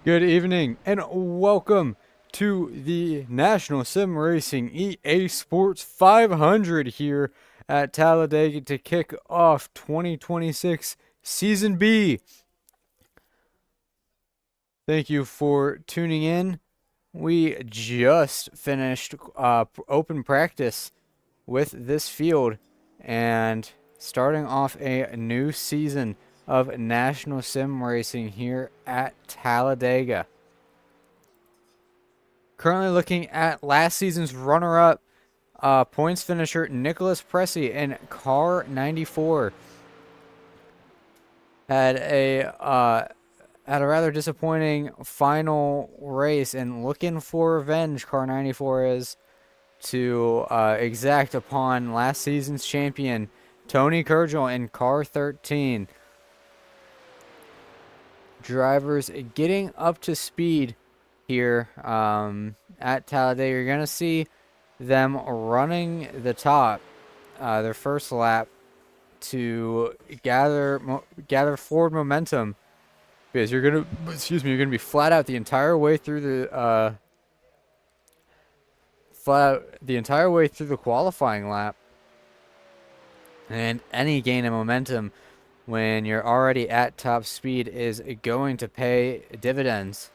Good evening and welcome to the National Sim Racing EA Sports 500 here at Talladega to kick off 2026 Season B. Thank you for tuning in. We just finished open practice with this field and starting off a new season of National Sim Racing here at Talladega. Currently looking at last season's runner-up points finisher Nicholas Pressey in car 94 had a rather disappointing final race, and looking for revenge. Car 94 is to exact upon last season's champion Tony Kurgel in car 13. Drivers getting up to speed here at Talladega. You're gonna see them running the top, their first lap, to gather forward momentum, because you're gonna be flat out the entire way through the qualifying lap, and any gain in momentum when you're already at top speed is going to pay dividends.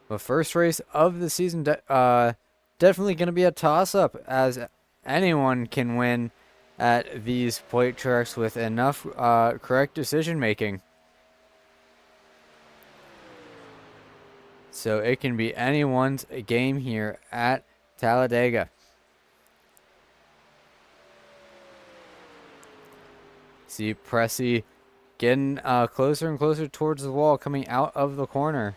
The first race of the season, definitely going to be a toss-up, as anyone can win at these plate tracks with enough correct decision making. So it can be anyone's game here at Talladega. See Pressey getting closer and closer towards the wall, coming out of the corner.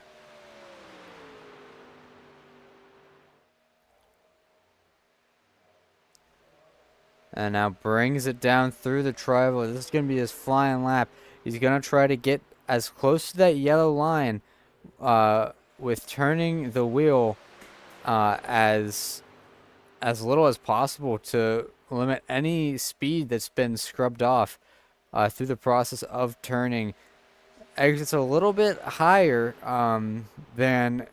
And now brings it down through the tribal. This is going to be his flying lap. He's going to try to get as close to that yellow line with turning the wheel as little as possible to limit any speed that's been scrubbed off through the process of turning. Exits a little bit higher than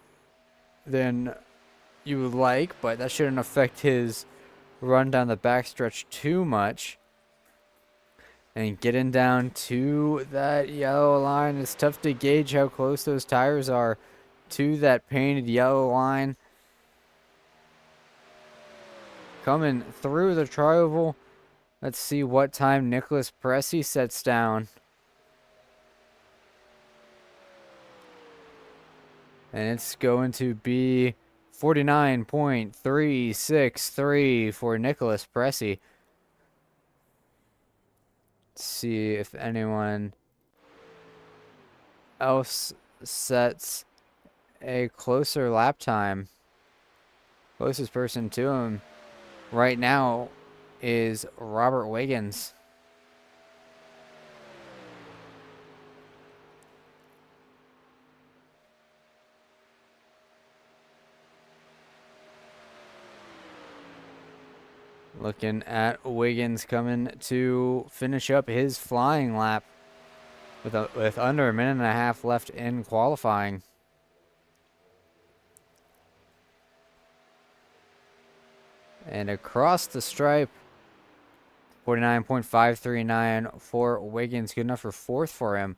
you would like, but that shouldn't affect his run down the backstretch too much. And getting down to that yellow line, it's tough to gauge how close those tires are to that painted yellow line. Coming through the trioval, let's see what time Nicholas Pressey sets down. And it's going to be 49.363 for Nicholas Pressey. Let's see if anyone else sets a closer lap time. Closest person to him right now is Robert Wiggins. Looking at Wiggins coming to finish up his flying lap with under a minute and a half left in qualifying. And across the stripe, 49.539 for Wiggins. Good enough for fourth for him.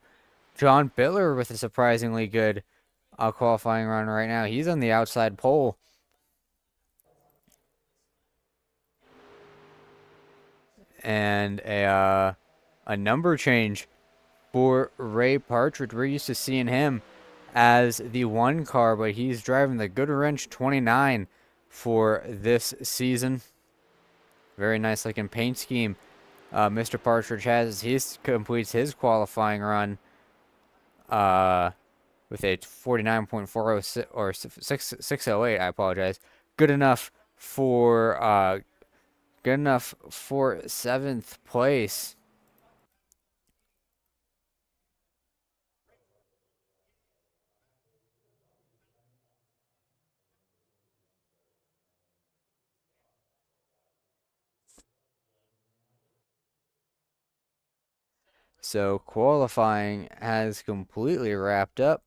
John Bittler with a surprisingly good qualifying run right now. He's on the outside pole. And a number change for Ray Partridge. We're used to seeing him as the one car, but he's driving the Good Wrench 29 for this season. Very nice looking paint scheme Mr. Partridge has. He completes his qualifying run with a 49.406 or 608. I apologize. Good enough for seventh place. So qualifying has completely wrapped up,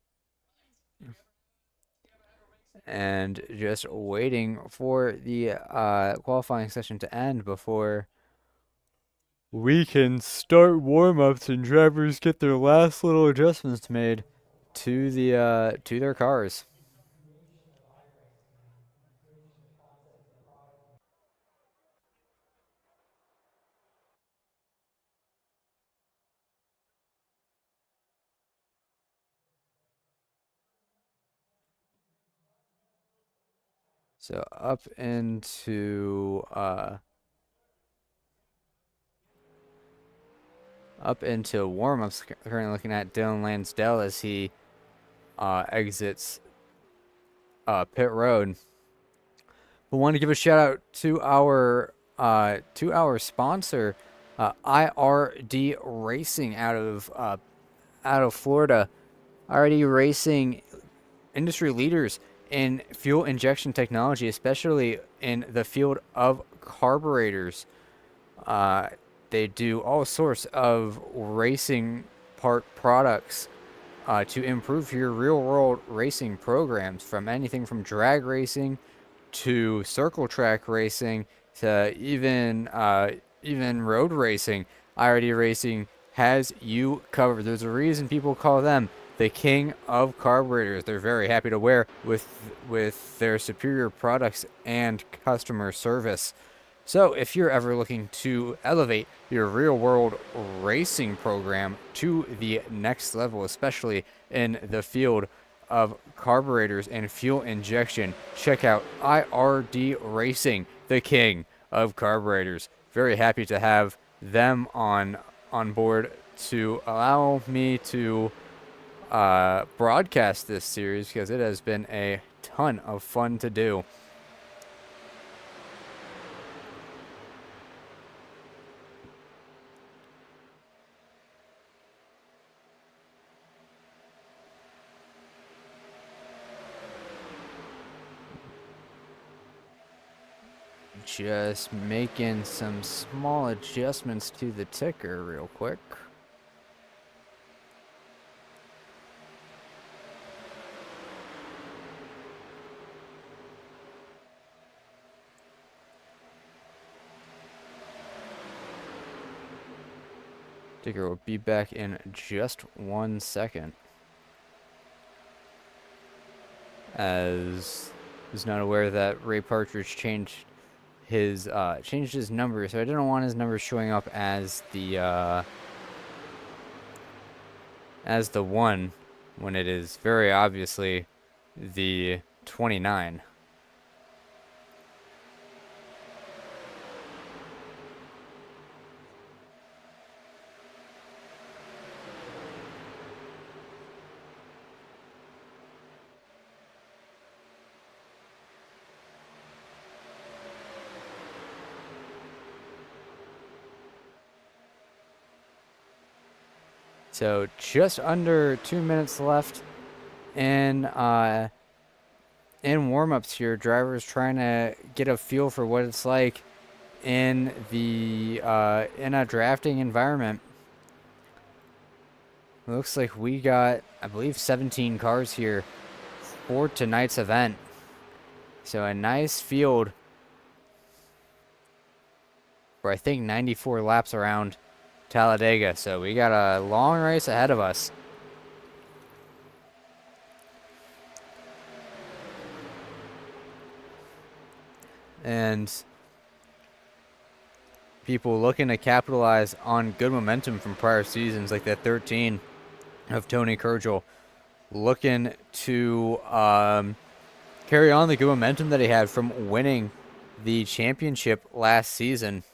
and just waiting for the qualifying session to end before we can start warm-ups and drivers get their last little adjustments made to their cars. So up into warm-ups, currently looking at Dylan Lansdale as he exits pit road. We want to give a shout out to our sponsor, IRD Racing out of Florida. IRD Racing, industry leaders in fuel injection technology, especially in the field of carburetors. Uh, they do all sorts of racing part products to improve your real world racing programs, from anything from drag racing to circle track racing to even road racing. IRD Racing has you covered. There's a reason people call them the king of carburetors. They're very happy to wear with their superior products and customer service. So, if you're ever looking to elevate your real world racing program to the next level, especially in the field of carburetors and fuel injection, check out IRD Racing, the king of carburetors. Very happy to have them on board to allow me to broadcast this series, because it has been a ton of fun to do. Just making some small adjustments to the ticker real quick. Ticker will be back in just 1 second. As is not aware that Ray Partridge changed his number, so I didn't want his number showing up as the 1 when it is very obviously the 29. So just under 2 minutes left in warm-ups here. Drivers trying to get a feel for what it's like in a drafting environment. It looks like we got, I believe, 17 cars here for tonight's event. So a nice field for, I think, 94 laps around Talladega. So we got a long race ahead of us. And people looking to capitalize on good momentum from prior seasons, like that 13 of Tony Kurgel, looking to carry on the good momentum that he had from winning the championship last season.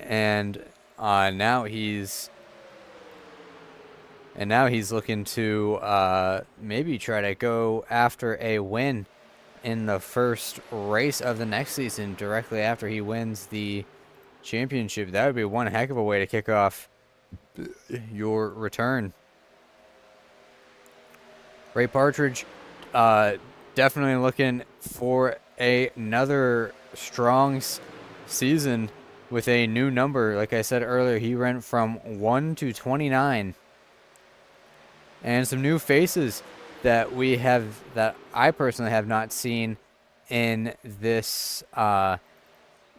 And now he's looking to maybe try to go after a win in the first race of the next season, directly after he wins the championship. That would be one heck of a way to kick off your return. Ray Partridge definitely looking for another strong season with a new number. Like I said earlier, he went from 1 to 29. And some new faces that I personally have not seen in this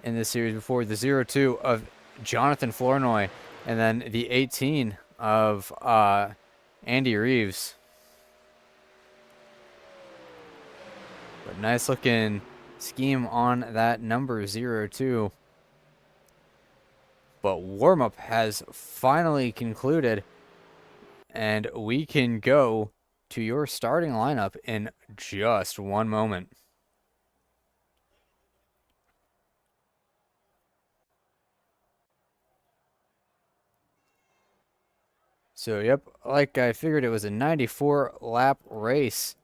series before. The 02 of Jonathan Flournoy, and then the 18 of Andy Reeves. But nice looking scheme on that number 02. But warm-up has finally concluded, and we can go to your starting lineup in just one moment. So, yep, like I figured, it was a 94 lap race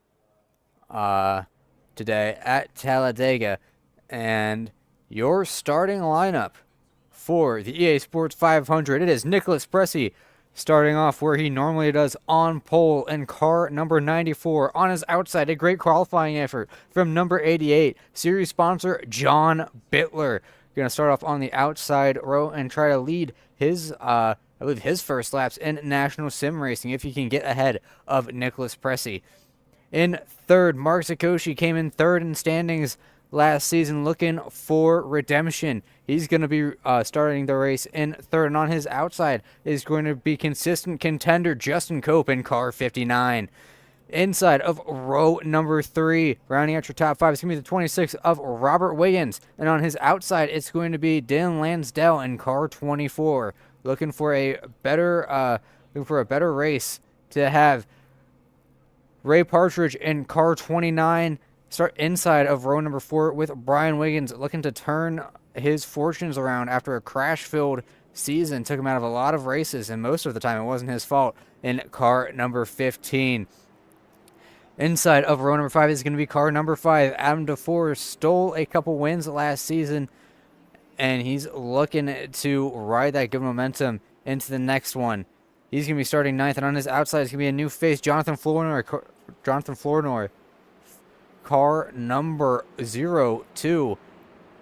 today at Talladega. And your starting lineup for the EA Sports 500, it is Nicholas Pressey starting off where he normally does, on pole in car number 94. On his outside, a great qualifying effort from number 88, series sponsor John Bittler. Going to start off on the outside row and try to lead his, I believe, his first laps in National Sim Racing if he can get ahead of Nicholas Pressey. In third, Mark Sikoshi came in third in standings last season, looking for redemption. He's going to be starting the race in third, and on his outside is going to be consistent contender Justin Cope in car 59. Inside of row number 3, rounding out your top 5, is going to be the 26 of Robert Wiggins, and on his outside it's going to be Dylan Lansdell in car 24. Looking for a better race to have Ray Partridge in car 29. Start inside of row number 4 with Brian Wiggins, looking to turn his fortunes around after a crash-filled season. Took him out of a lot of races, and most of the time it wasn't his fault, in car number 15. Inside of row number 5 is going to be car number 5. Adam DeFore stole a couple wins last season, and he's looking to ride that good momentum into the next one. He's going to be starting 9th, and on his outside is going to be a new face, Jonathan Flournoy, car number 02,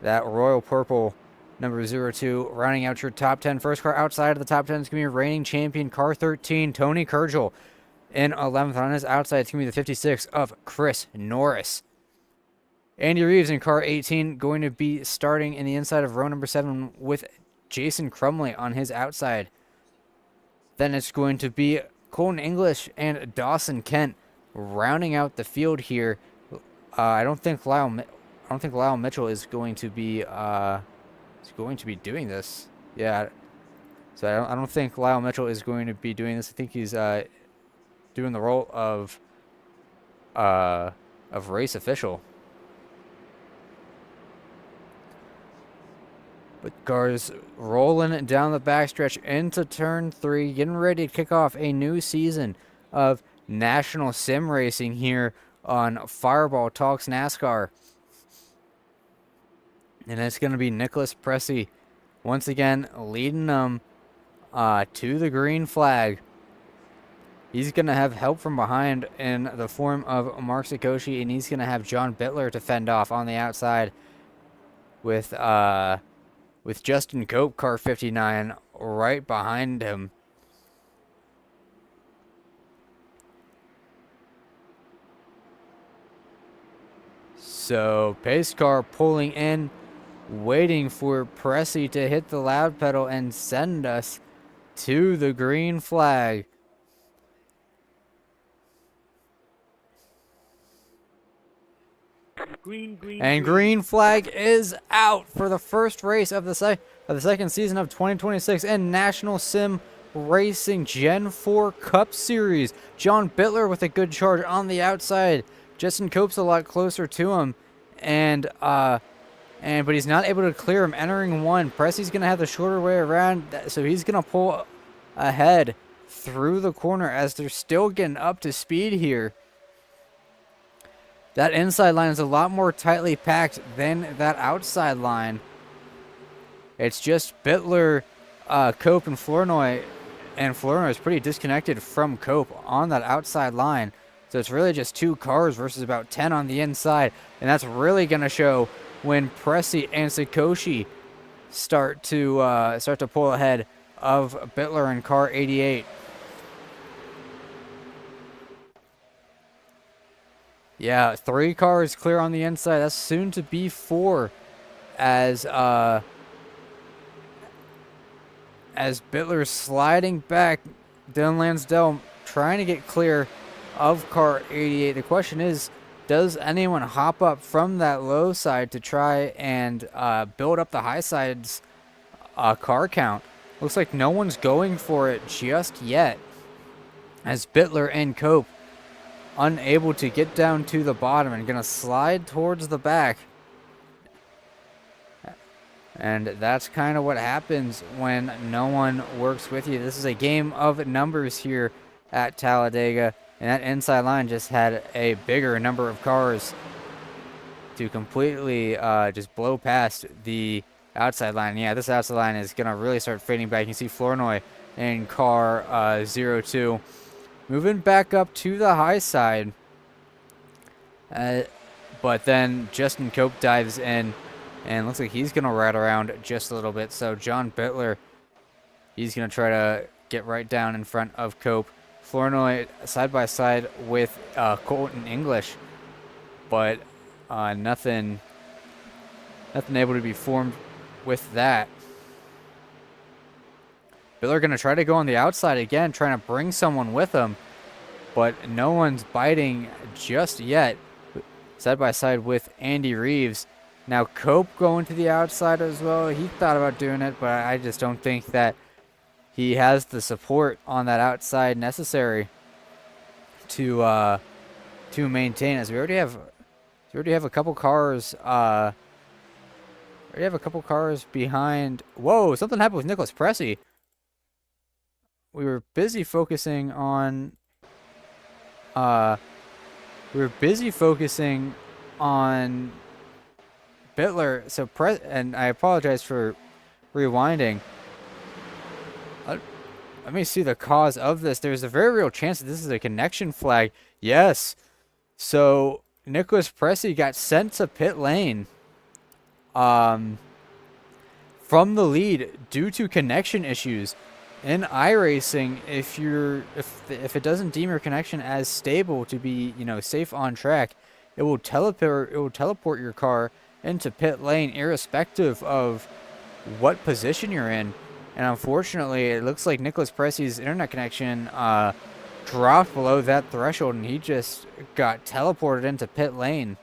that royal purple number 02, rounding out your top 10. First car outside of the top 10 is going to be reigning champion, car 13, Tony Kurgel. In 11th, on his outside, it's going to be the 56 of Chris Norris. Andy Reeves in car 18 going to be starting in the inside of row number 7 with Jason Crumley on his outside. Then it's going to be Colton English and Dawson Kent rounding out the field here. I don't think Lyle Mitchell is going to be doing this. Yeah. So I don't think Lyle Mitchell is going to be doing this. I think he's doing the role of race official. But cars rolling down the backstretch into turn 3, getting ready to kick off a new season of National Sim Racing here on Fireball Talks NASCAR. And it's going to be Nicholas Pressey once again leading them to the green flag. He's going to have help from behind in the form of Mark Sikoshi, and he's going to have John Bittler to fend off on the outside with Justin Cope, car 59, right behind him. So, pace car pulling in, waiting for Pressey to hit the loud pedal and send us to the green flag. Green flag is out for the first race of the second season of 2026 in National Sim Racing Gen 4 Cup Series. John Bittler with a good charge on the outside. Justin Cope's a lot closer to him, but he's not able to clear him entering 1. Pressey's gonna have the shorter way around, so he's gonna pull ahead through the corner as they're still getting up to speed here. That inside line is a lot more tightly packed than that outside line. It's just Bittler, Cope, and Flournoy. And Flournoy is pretty disconnected from Cope on that outside line. So it's really just 2 cars versus about 10 on the inside. And that's really going to show when Pressey and Sikoshi start to pull ahead of Bittler and car 88. Yeah, 3 cars clear on the inside. That's soon to be 4 as Bittler's sliding back. Dylan Lansdale trying to get clear of car 88. The question is, does anyone hop up from that low side to try and build up the high side's car count? Looks like no one's going for it just yet, as Bittler and Cope unable to get down to the bottom and gonna slide towards the back. And that's kind of what happens when no one works with you. This is a game of numbers here at Talladega, and that inside line just had a bigger number of cars to completely just blow past the outside line. Yeah, this outside line is gonna really start fading back. You can see Flournoy in car 02 moving back up to the high side. But then Justin Cope dives in, and looks like he's going to ride around just a little bit. So John Bittler, he's going to try to get right down in front of Cope. Flournoy side by side with Colton English, but nothing able to be formed with that. Bittler going to try to go on the outside again, trying to bring someone with him, but no one's biting just yet. Side by side with Andy Reeves. Now Cope going to the outside as well. He thought about doing it, but I just don't think that he has the support on that outside necessary to maintain. As we already have a couple cars. We have a couple cars behind. Whoa! Something happened with Nicholas Pressey. We were busy focusing on Bittler, so and I apologize for rewinding. Let me see the cause of this. There's a very real chance that this is a connection flag. Yes. So Nicholas Pressey got sent to pit lane from the lead due to connection issues. In iRacing, if it doesn't deem your connection as stable to be, safe on track, it will teleport your car into pit lane irrespective of what position you're in. And unfortunately, it looks like Nicholas Pressey's internet connection dropped below that threshold, and he just got teleported into pit lane.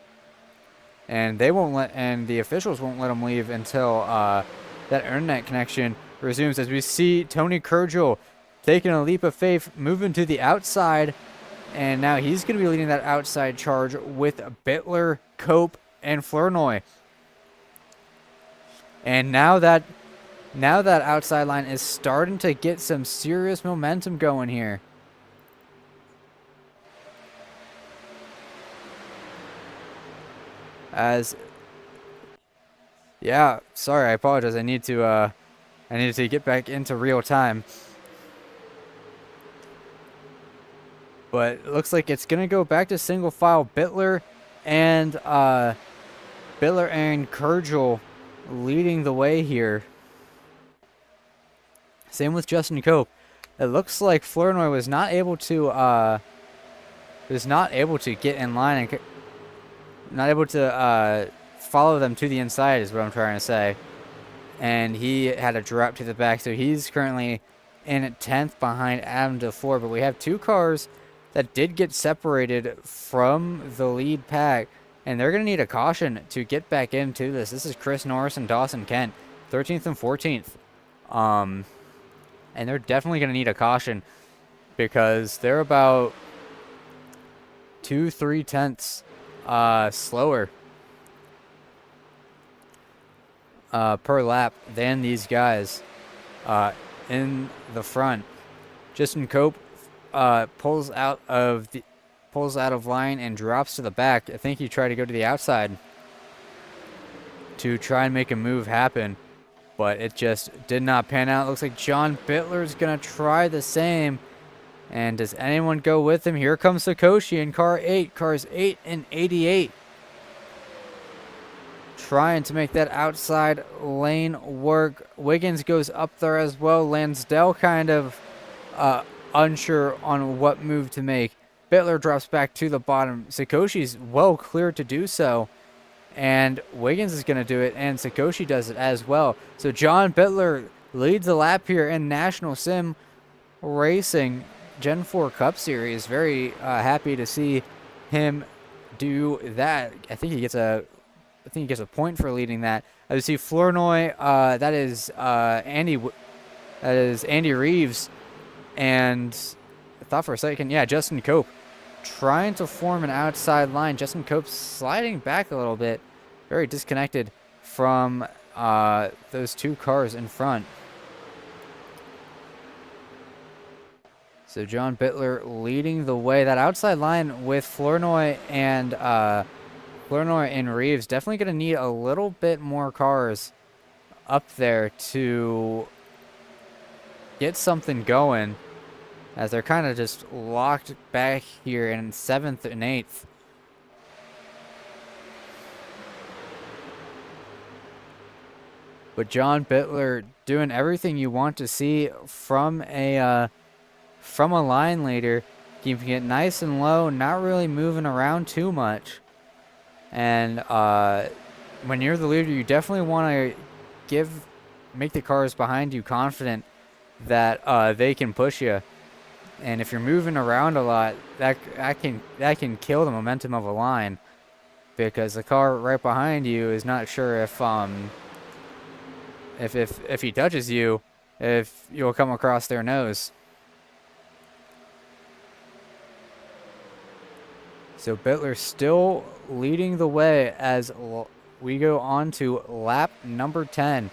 And the officials won't let him leave until that internet connection resumes, as we see Tony Kurgel taking a leap of faith, moving to the outside, and now he's going to be leading that outside charge with Bittler, Cope, and Flournoy. And now that outside line is starting to get some serious momentum going here. Yeah, sorry, I apologize. I need to get back into real time. But it looks like it's going to go back to single file. Bittler and Kurgel leading the way here. Same with Justin Cope. It looks like Flournoy was not able to get in line and not able to follow them to the inside, is what I'm trying to say. And he had a drop to the back, so he's currently in 10th behind Adam DeFleur. But we have 2 cars that did get separated from the lead pack, and they're going to need a caution to get back into this. This is Chris Norris and Dawson Kent, 13th and 14th. And they're definitely going to need a caution because they're about 2-3 tenths slower per lap than these guys in the front. Justin Cope pulls out of line and drops to the back. I think he tried to go to the outside to try and make a move happen, but it just did not pan out. Looks like John Bittler is going to try the same. And does anyone go with him? Here comes Sakoshi in car 8, cars 8 and 88. trying to make that outside lane work. Wiggins goes up there as well. Lansdell kind of unsure on what move to make. Bittler drops back to the bottom. Sakoshi's well clear to do so. And Wiggins is going to do it, and Sakoshi does it as well. So John Bittler leads the lap here in National Sim Racing Gen 4 Cup Series. Very happy to see him do that. I think he gets a point for leading that. As you see Flournoy, that is Andy Reeves, and I thought for a second, yeah, Justin Cope trying to form an outside line. Justin Cope sliding back a little bit, very disconnected from those two cars in front. So John Bittler leading the way. That outside line with Flournoy and Reeves definitely going to need a little bit more cars up there to get something going, as they're kind of just locked back here in 7th and 8th. But John Bittler doing everything you want to see from a line leader, keeping it nice and low, not really moving around too much. And when you're the leader, you definitely want to make the cars behind you confident that they can push you. And if you're moving around a lot, that can kill the momentum of a line, because the car right behind you is not sure if he touches you, if you'll come across their nose. So Bittler still leading the way as we go on to lap number 10.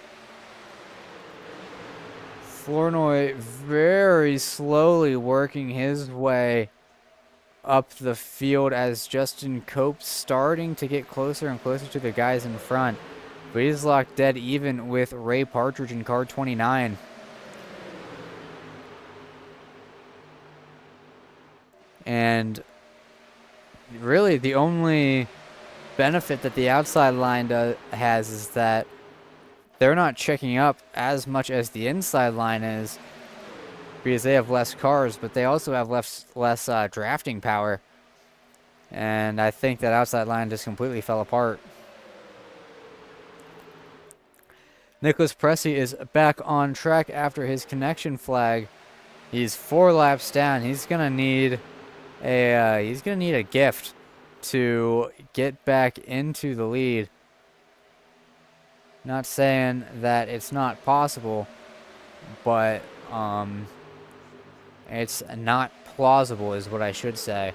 Flournoy very slowly working his way up the field as Justin Cope starting to get closer and closer to the guys in front. But he's locked dead even with Ray Partridge in car 29. And really the only benefit that the outside line has is that they're not checking up as much as the inside line is, because they have less cars, but they also have less drafting power. And I think that outside line just completely fell apart. Nicholas Pressey is back on track after his connection flag. He's 4 laps down. He's gonna need a gift to get back into the lead. Not saying that it's not possible, but it's not plausible is what I should say.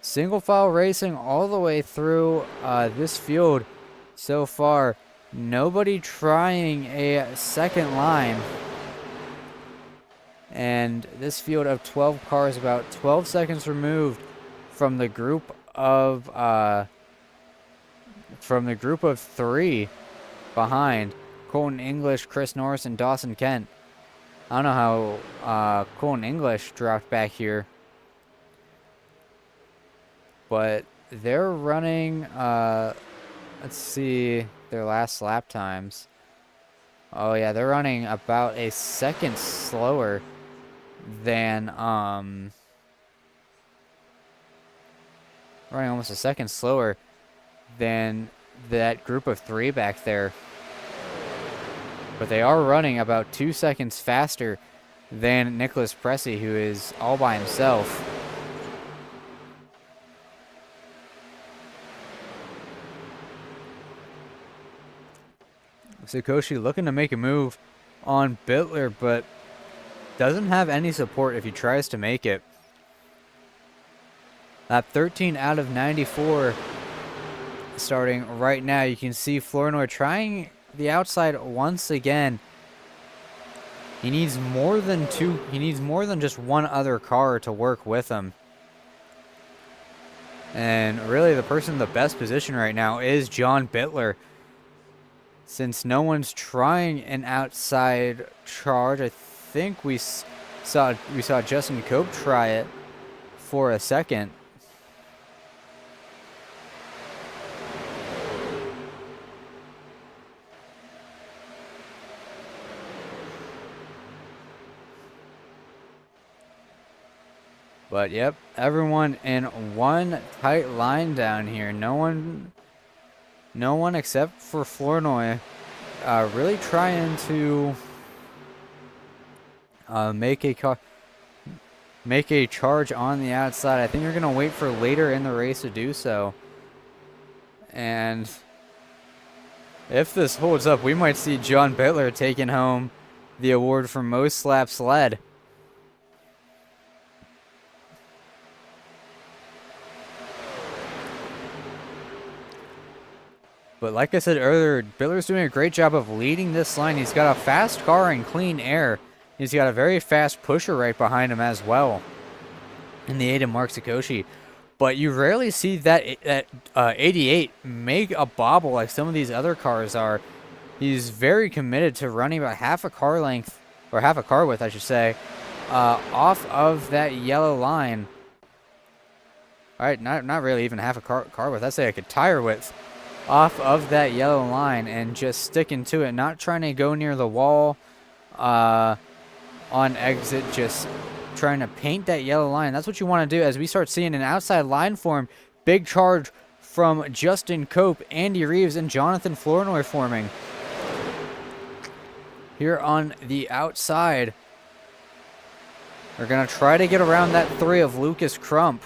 Single file racing all the way through this field so far. Nobody trying a second line. And this field of 12 cars about 12 seconds removed from the group of 3 behind. Colton English, Chris Norris, and Dawson Kent. I don't know how Colton English dropped back here, but they're running, let's see their last lap times. Oh yeah, they're running about a second slower than, running almost a second slower than that group of 3 back there. But they are running about 2 seconds faster than Nicholas Pressey, who is all by himself. Sakoshi looking to make a move on Bittler, but doesn't have any support if he tries to make it. Lap 13 out of 94 starting right now. You can see Flournoy trying the outside once again. He needs more than just one other car to work with him. And really the person in the best position right now is John Bittler. Since no one's trying an outside charge, I think we saw Justin Cope try it for a second. But yep, everyone in one tight line down here. No one except for Flournoy really trying to make a charge on the outside. I think they're gonna wait for later in the race to do so. And if this holds up, we might see John Bittler taking home the award for most laps led. But like I said earlier, Bittler's doing a great job of leading this line. He's got a fast car and clean air. He's got a very fast pusher right behind him as well in the 8 of Mark Sakoshi. But you rarely see that 88 make a bobble like some of these other cars are. He's very committed to running about half a car length, or half a car width, I should say, off of that yellow line. All right, not really even half a car width. I'd say like a tire width off of that yellow line and just sticking to it, not trying to go near the wall on exit, just trying to paint that yellow line. That's what you want to do as we start seeing an outside line form. Big charge from Justin Cope, Andy Reeves, and Jonathan Flournoy forming here on the outside. They're going to try to get around that 3 of Lucas Crump.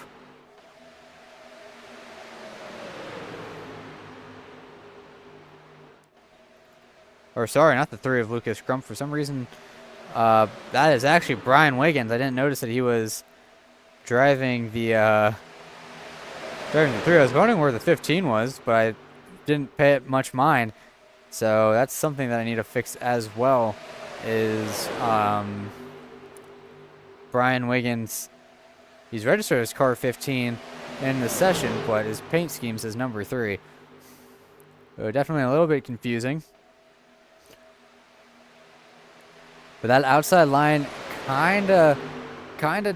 Or sorry, not the 3 of Lucas Crump. For some reason, that is actually Brian Wiggins. I didn't notice that he was driving the 3. I was wondering where the 15 was, but I didn't pay it much mind. So that's something that I need to fix as well, is Brian Wiggins. He's registered as car 15 in the session, but his paint scheme says number 3. So definitely a little bit confusing. But that outside line kind of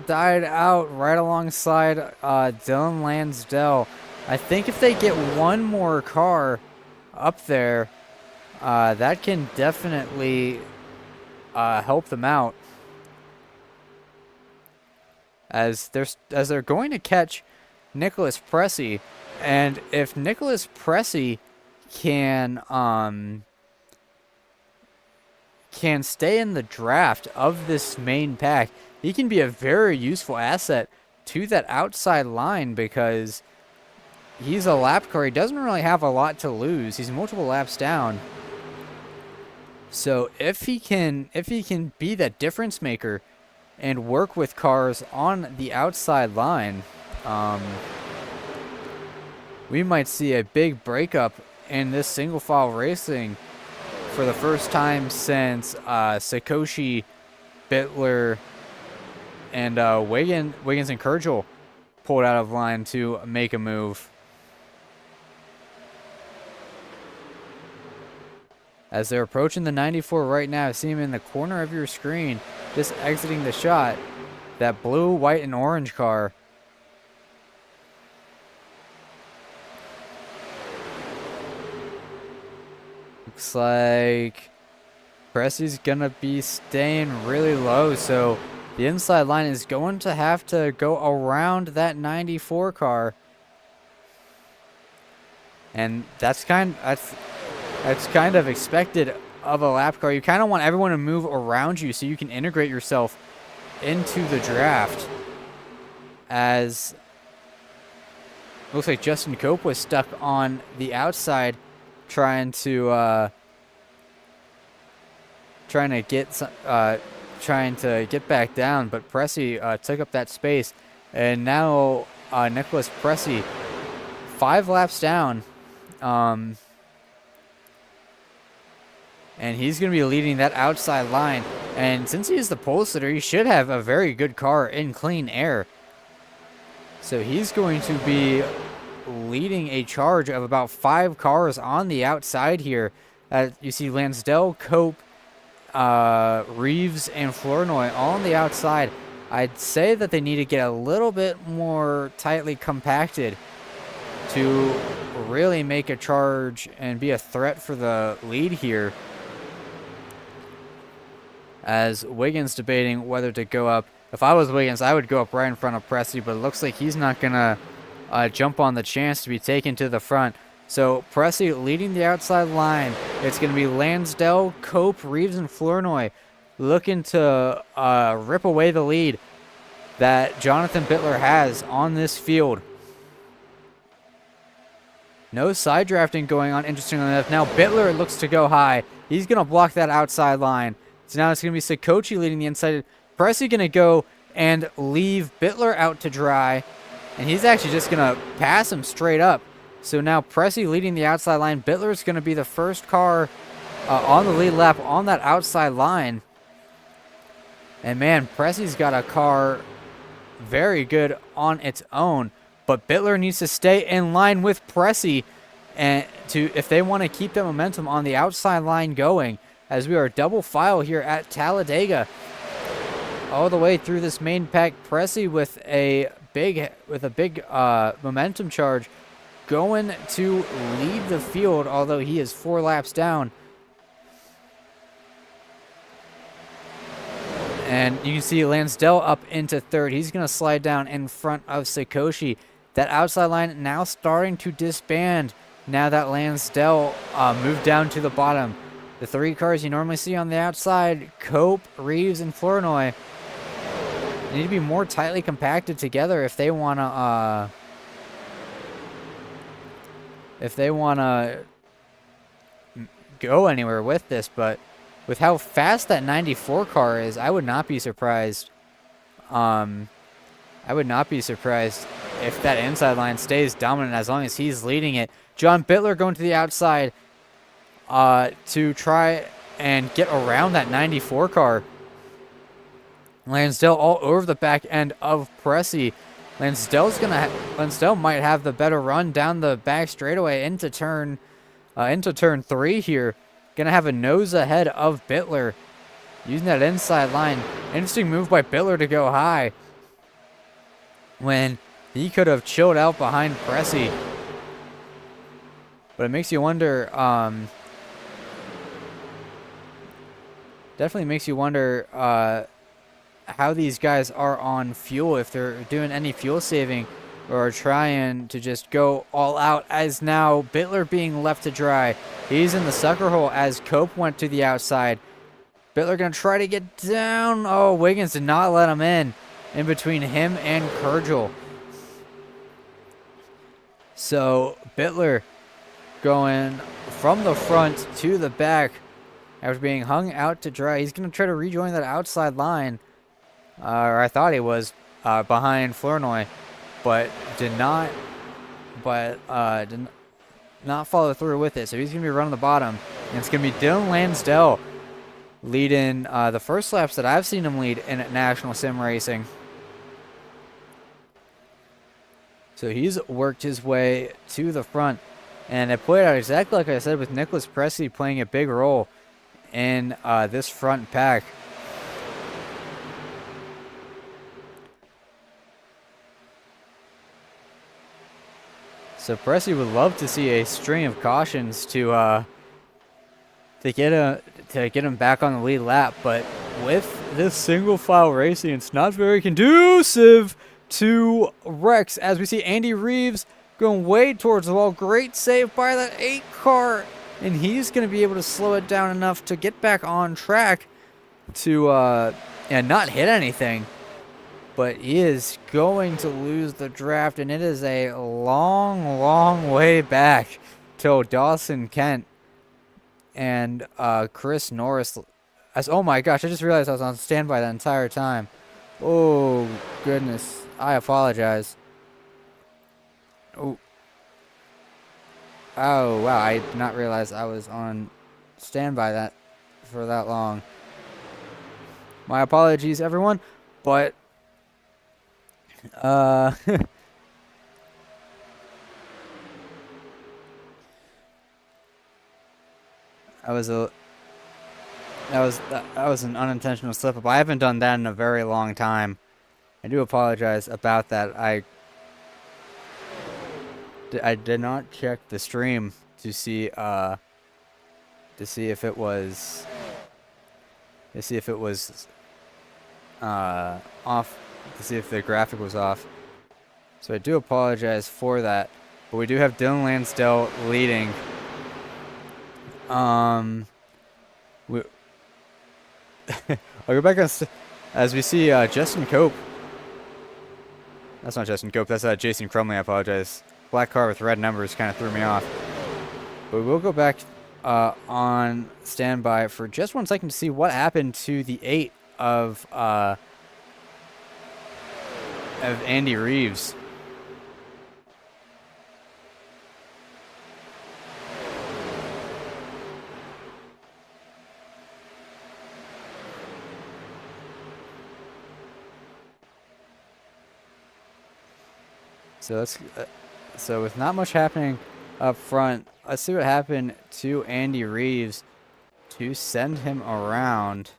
died out right alongside Dylan Lansdell. I think if they get one more car up there, that can definitely help them out. As they're going to catch Nicholas Pressey, and if Nicholas Pressey can stay in the draft of this main pack, he can be a very useful asset to that outside line because he's a lap car. He doesn't really have a lot to lose. He's multiple laps down. So if he can be that difference maker and work with cars on the outside line, we might see a big breakup in this single file racing for the first time since Sakoshi, Bittler, and Wiggins and Kirchhoff pulled out of line to make a move. As they're approaching the 94 right now, see him in the corner of your screen, just exiting the shot. That blue, white, and orange car. Looks like Pressey's gonna be staying really low, so the inside line is going to have to go around that 94 car. And that's kind of expected of a lap car. You kind of want everyone to move around you so you can integrate yourself into the draft. As looks like Justin Cope was stuck on the outside trying to get back down, but Pressey took up that space, and now Nicholas Pressey 5 laps down, and he's going to be leading that outside line. And since he is the pole sitter, he should have a very good car in clean air, so he's going to be leading a charge of about 5 cars on the outside here. You see Lansdell, Cope, Reeves, and Flournoy all on the outside. I'd say that they need to get a little bit more tightly compacted to really make a charge and be a threat for the lead here. As Wiggins debating whether to go up. if I was Wiggins, I would go up right in front of Pressey, but it looks like he's not going to jump on the chance to be taken to the front. So Pressey leading the outside line. It's going to be Lansdell, Cope, Reeves, and Flournoy looking to rip away the lead that Jonathan Bittler has on this field. No side drafting going on, interestingly enough. Now Bittler looks to go high. He's going to block that outside line. So now it's going to be Sikochi leading the inside. Pressey going to go and leave Bittler out to dry. And he's actually just going to pass him straight up. So now Pressey leading the outside line. Bittler is going to be the first car on the lead lap on that outside line. And man, Pressey's got a car very good on its own. But Bittler needs to stay in line with Pressey and if they want to keep that momentum on the outside line going, as we are double file here at Talladega. All the way through this main pack, Pressey with a big momentum charge going to lead the field, although he is 4 laps down. And you can see Lansdell up into third. He's going to slide down in front of Sikochi. That outside line now starting to disband now that Lansdell moved down to the bottom. The 3 cars you normally see on the outside, Cope, Reeves, and Flournoy, need to be more tightly compacted together if they want to go anywhere with this. But with how fast that 94 car is, I would not be surprised. I would not be surprised if that inside line stays dominant as long as he's leading it. John Bittler going to the outside to try and get around that 94 car. Lansdell all over the back end of Pressey. Lansdell might have the better run down the back straightaway into turn 3 here. Gonna have a nose ahead of Bittler using that inside line. Interesting move by Bittler to go high when he could have chilled out behind Pressey. But it makes you wonder, definitely makes you wonder how these guys are on fuel, if they're doing any fuel saving or trying to just go all out, as now Bittler being left to dry. He's in the sucker hole as Cope went to the outside. Bittler going to try to get down. Oh, Wiggins did not let him in between him and Kurgel. So Bittler going from the front to the back after being hung out to dry. He's going to try to rejoin that outside line, or I thought he was, behind Flournoy, but did not follow through with it. So he's going to be running the bottom, and it's going to be Dylan Lansdell leading the first laps that I've seen him lead in National Sim Racing. So he's worked his way to the front, and it played out exactly like I said, with Nicholas Pressey playing a big role in this front pack. So Pressey would love to see a string of cautions to get him back on the lead lap, but with this single file racing, it's not very conducive to Rex, as we see Andy Reeves going way towards the wall. Great save by that 8 car, and he's going to be able to slow it down enough to get back on track to and not hit anything. But he is going to lose the draft, and it is a long, long way back till Dawson Kent and Chris Norris. Oh my gosh, I just realized I was on standby that entire time. Oh, goodness. I apologize. Oh. Oh, wow. I did not realize I was on standby for that long. My apologies, everyone. But, that was an unintentional slip up. I haven't done that in a very long time. I do apologize about that. I did not check the stream to see if it was off to see if the graphic was off. So I do apologize for that. But we do have Dylan Lansdell leading. We, I'll go back on as we see Justin Cope. That's not Justin Cope. That's Jason Crumley. I apologize. Black car with red numbers kind of threw me off. But we'll go back on standby for just 1 second to see what happened to the 8 of Andy Reeves. So let's so with not much happening up front, let's see what happened to Andy Reeves to send him around.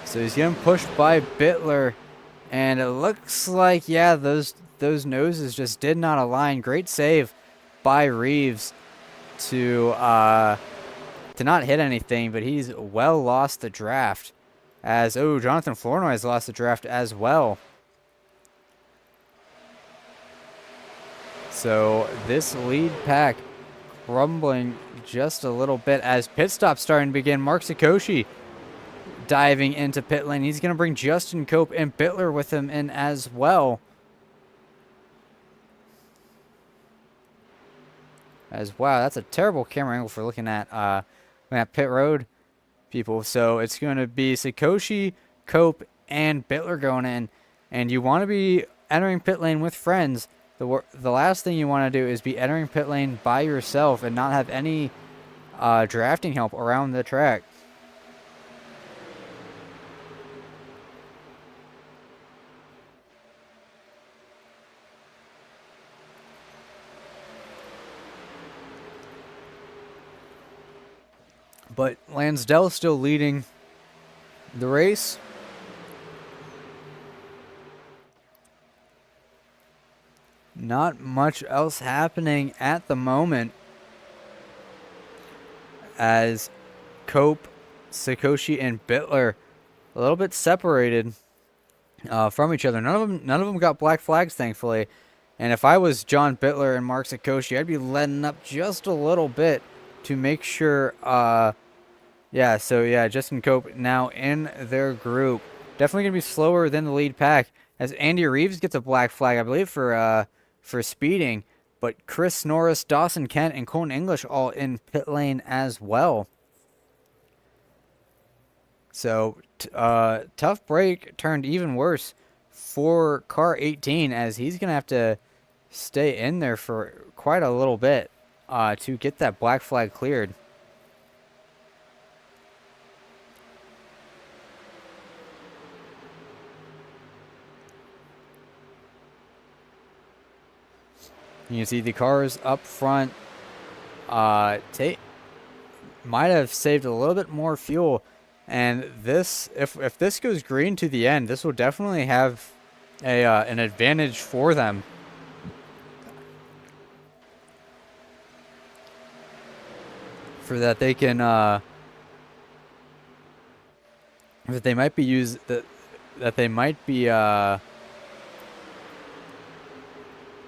So he's getting pushed by Bittler, and it looks like, yeah, those noses just did not align. Great save by Reeves to not hit anything, but he's well lost the draft. As, oh, Jonathan Flournoy has lost the draft as well. So this lead pack crumbling just a little bit as pit stops starting to begin. Mark Sakoshi diving into pit lane. He's going to bring Justin Cope and Bittler with him in as well. As, wow, that's a terrible camera angle for looking at pit road people. So it's going to be Sakoshi, Cope, and Bittler going in. And you want to be entering pit lane with friends. The last thing you want to do is be entering pit lane by yourself and not have any drafting help around the track. But Lansdell still leading the race. Not much else happening at the moment as Cope, Sakoshi, and Bittler a little bit separated from each other. None of them got black flags, thankfully. And if I was John Bittler and Mark Sakoshi, I'd be letting up just a little bit to make sure. Yeah, so yeah, Justin Cope now in their group. Definitely gonna be slower than the lead pack as Andy Reeves gets a black flag, I believe, for speeding. But Chris Norris, Dawson Kent, and Colton English all in pit lane as well. So tough break turned even worse for car 18 as he's gonna have to stay in there for quite a little bit to get that black flag cleared. You can see the cars up front might have saved a little bit more fuel, and this if this goes green to the end, this will definitely have an advantage for them. For that they can that they might be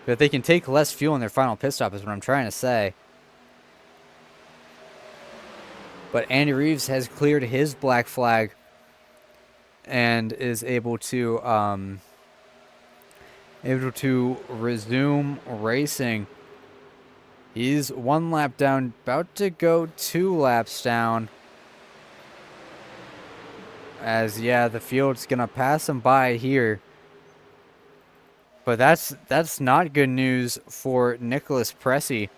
that they can take less fuel in their final pit stop is what I'm trying to say. But Andy Reeves has cleared his black flag and is able to resume racing. He's 1 lap down, about to go 2 laps down. As, yeah, the field's going to pass him by here. But that's not good news for Nicholas Pressey,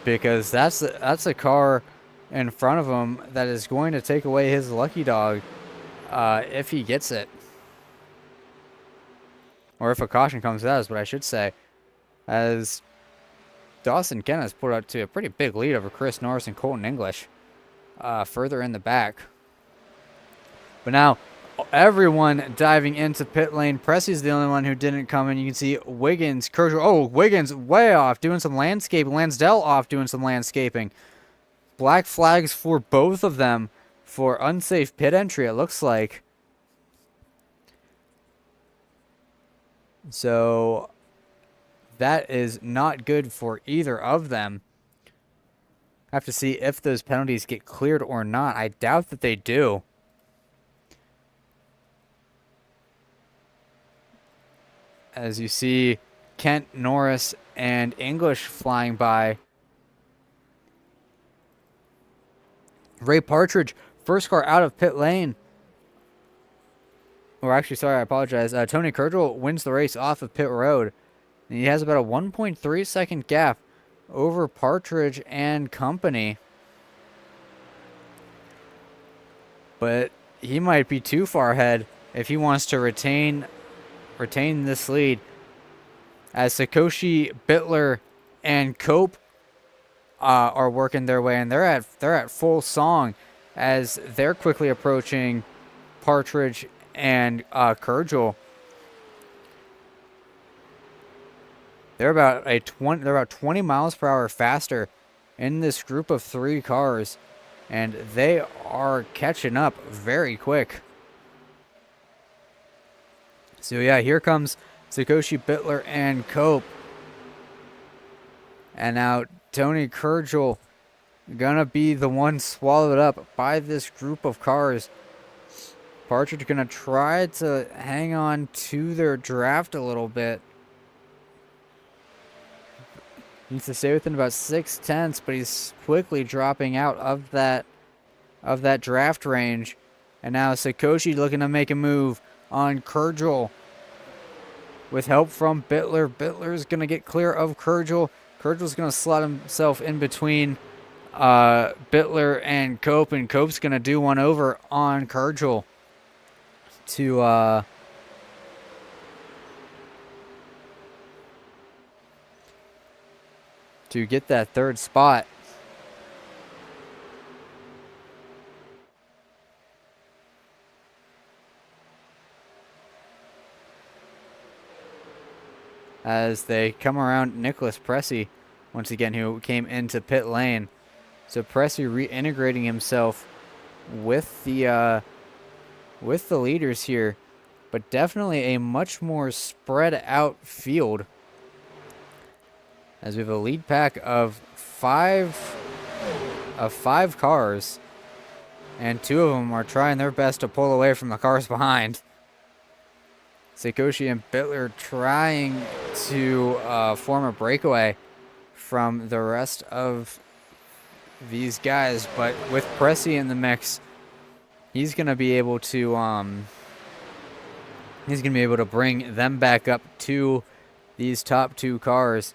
because that's a car in front of him that is going to take away his lucky dog if he gets it, or if a caution comes out is what I should say, as Dawson Kent has put up to a pretty big lead over Chris Norris and Colton English further in the back. But now everyone diving into pit lane. Pressy's the only one who didn't come in. You can see Wiggins, Kershaw. Oh, Wiggins way off doing some landscaping. Lansdell off doing some landscaping. Black flags for both of them for unsafe pit entry, it looks like. So that is not good for either of them. I have to see if those penalties get cleared or not. I doubt that they do. As you see Kent, Norris, and English flying by. Ray Partridge, first car out of pit lane. Or actually, sorry, I apologize. Tony Kurgel wins the race off of pit road. And he has about a 1.3 second gap over Partridge and company. But he might be too far ahead if he wants to retain this lead. As Sakoshi, Bittler, and Cope are working their way, and they're at full song as they're quickly approaching Partridge and Kurgel. They're about 20 miles per hour faster in this group of 3 cars, and they are catching up very quick. So yeah, here comes Sakoshi, Bittler, and Cope. And now Tony Kurgel gonna be the one swallowed up by this group of cars. Partridge gonna try to hang on to their draft a little bit. Needs to stay within about 6/10, but he's quickly dropping out of that draft range. And now Sakoshi looking to make a move on Kurgel with help from Bittler. Bittler's gonna get clear of Kurgel. Kurgel's gonna slot himself in between Bittler and Cope, and Cope's gonna do one over on Kurgel to get that 3rd spot. As they come around Nicholas Pressey, once again, who came into pit lane. So Pressey reintegrating himself with the leaders here, but definitely a much more spread out field. As we have a lead pack of five cars, and 2 of them are trying their best to pull away from the cars behind. Sakoshi and Bittler trying to form a breakaway from the rest of these guys, but with Pressey in the mix, he's gonna be able to bring them back up to these top 2 cars.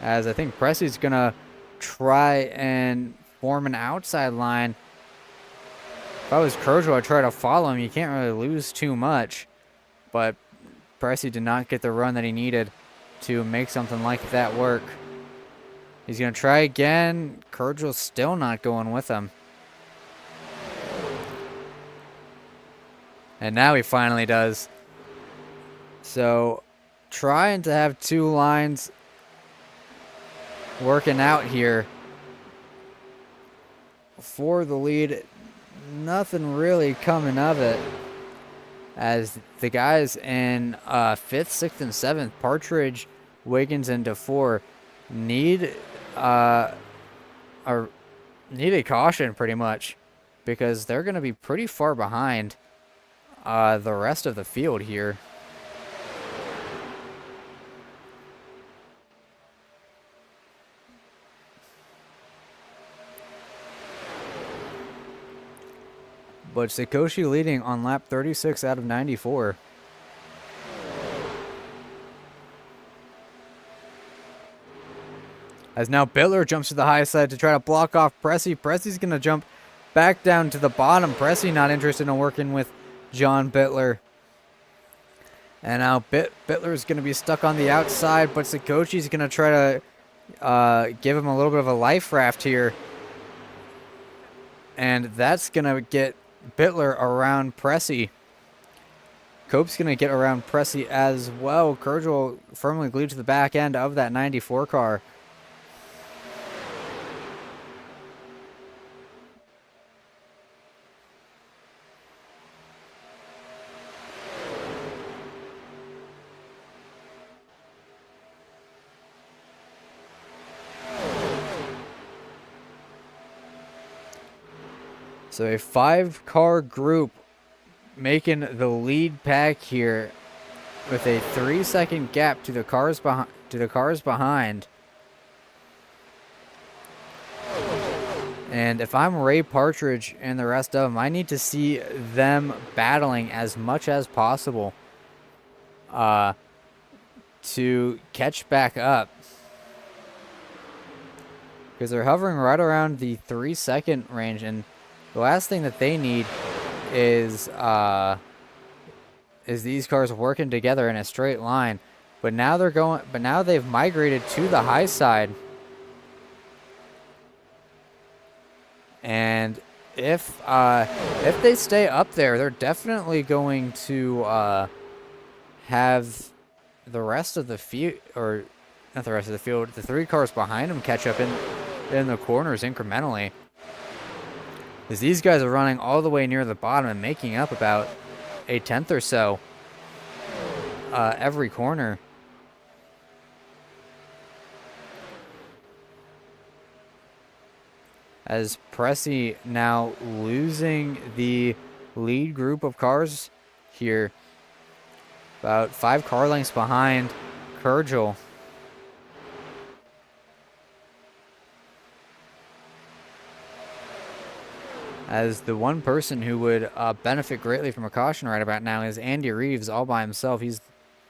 As I think Pressey's gonna try and form an outside line. If I was Kurgel, I'd try to follow him. You can't really lose too much. But Pressey did not get the run that he needed to make something like that work. He's going to try again. Kurgel's still not going with him. And now he finally does. So, trying to have 2 lines working out here for the lead. Nothing really coming of it, as the guys in 5th, 6th, and 7th, Partridge, Wiggins, and DeFore, need a caution pretty much, because they're going to be pretty far behind the rest of the field here. But Sakoshi leading on lap 36 out of 94. As now Bittler jumps to the high side to try to block off Pressey. Pressey's going to jump back down to the bottom. Pressey not interested in working with John Bittler. And now Bittler's going to be stuck on the outside, but Sakoshi's going to try to give him a little bit of a life raft here. And that's going to get Bittler around Pressy. Cope's going to get around Pressy as well. Kurgel firmly glued to the back end of that 94 car. So a 5-car group making the lead pack here with a 3-second gap to the cars behind. And if I'm Ray Partridge and the rest of them, I need to see them battling as much as possible to catch back up. Because they're hovering right around the 3-second range, and the last thing that they need is these cars working together in a straight line. But now they've migrated to the high side. And if they stay up there, they're definitely going to have the rest of the field, or not the rest of the field, the 3 cars behind them catch up in the corners incrementally. Because these guys are running all the way near the bottom and making up about a 10th or so every corner. As Pressy now losing the lead group of cars here. About 5 car lengths behind Kurgel. As the one person who would benefit greatly from a caution right about now is Andy Reeves all by himself. He's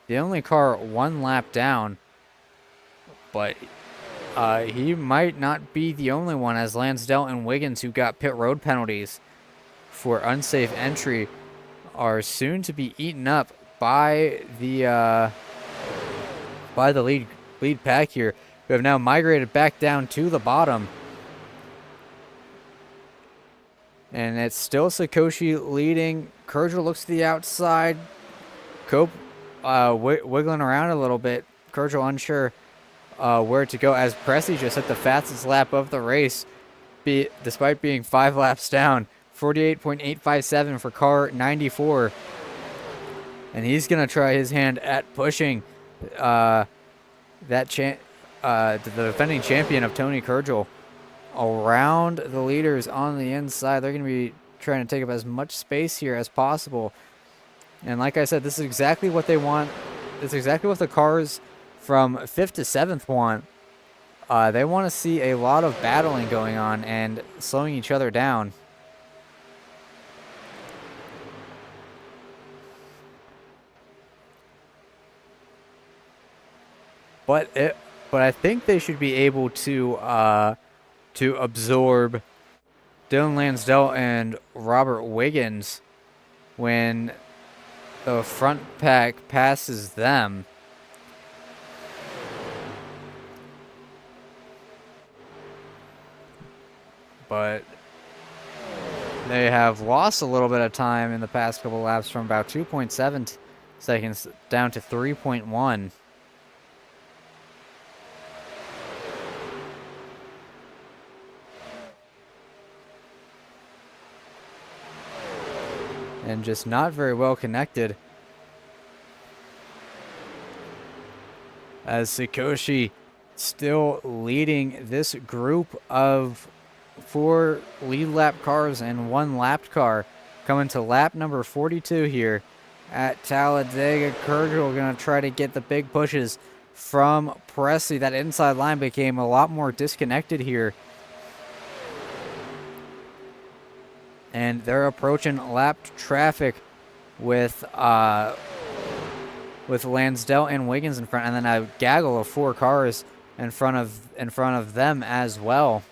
the only car 1 lap down, but he might not be the only one, as Lansdale and Wiggins, who got pit road penalties for unsafe entry, are soon to be eaten up by the lead pack here, who have now migrated back down to the bottom. And it's still Sakoshi leading. Kurgel looks to the outside. Cope wiggling around a little bit. Kurgel unsure where to go, as Pressy just hit the fastest lap of the race, despite being 5 laps down. 48.857 for car 94. And he's going to try his hand at pushing the defending champion of Tony Kurgel around the leaders on the inside. They're going to be trying to take up as much space here as possible. And like I said, this is exactly what they want. This is exactly what the cars from 5th to 7th want. They want to see a lot of battling going on and slowing each other down. But I think they should be able to absorb Dylan Lansdale and Robert Wiggins when the front pack passes them. But they have lost a little bit of time in the past couple laps, from about 2.7 seconds down to 3.1. And just not very well connected, as Sakoshi still leading this group of 4 lead lap cars and 1 lapped car, coming to lap number 42 here at Talladega. Kurgel going to try to get the big pushes from Pressy. That inside line became a lot more disconnected here. And they're approaching lapped traffic with Lansdale and Wiggins in front, and then a gaggle of 4 cars in front of them as well.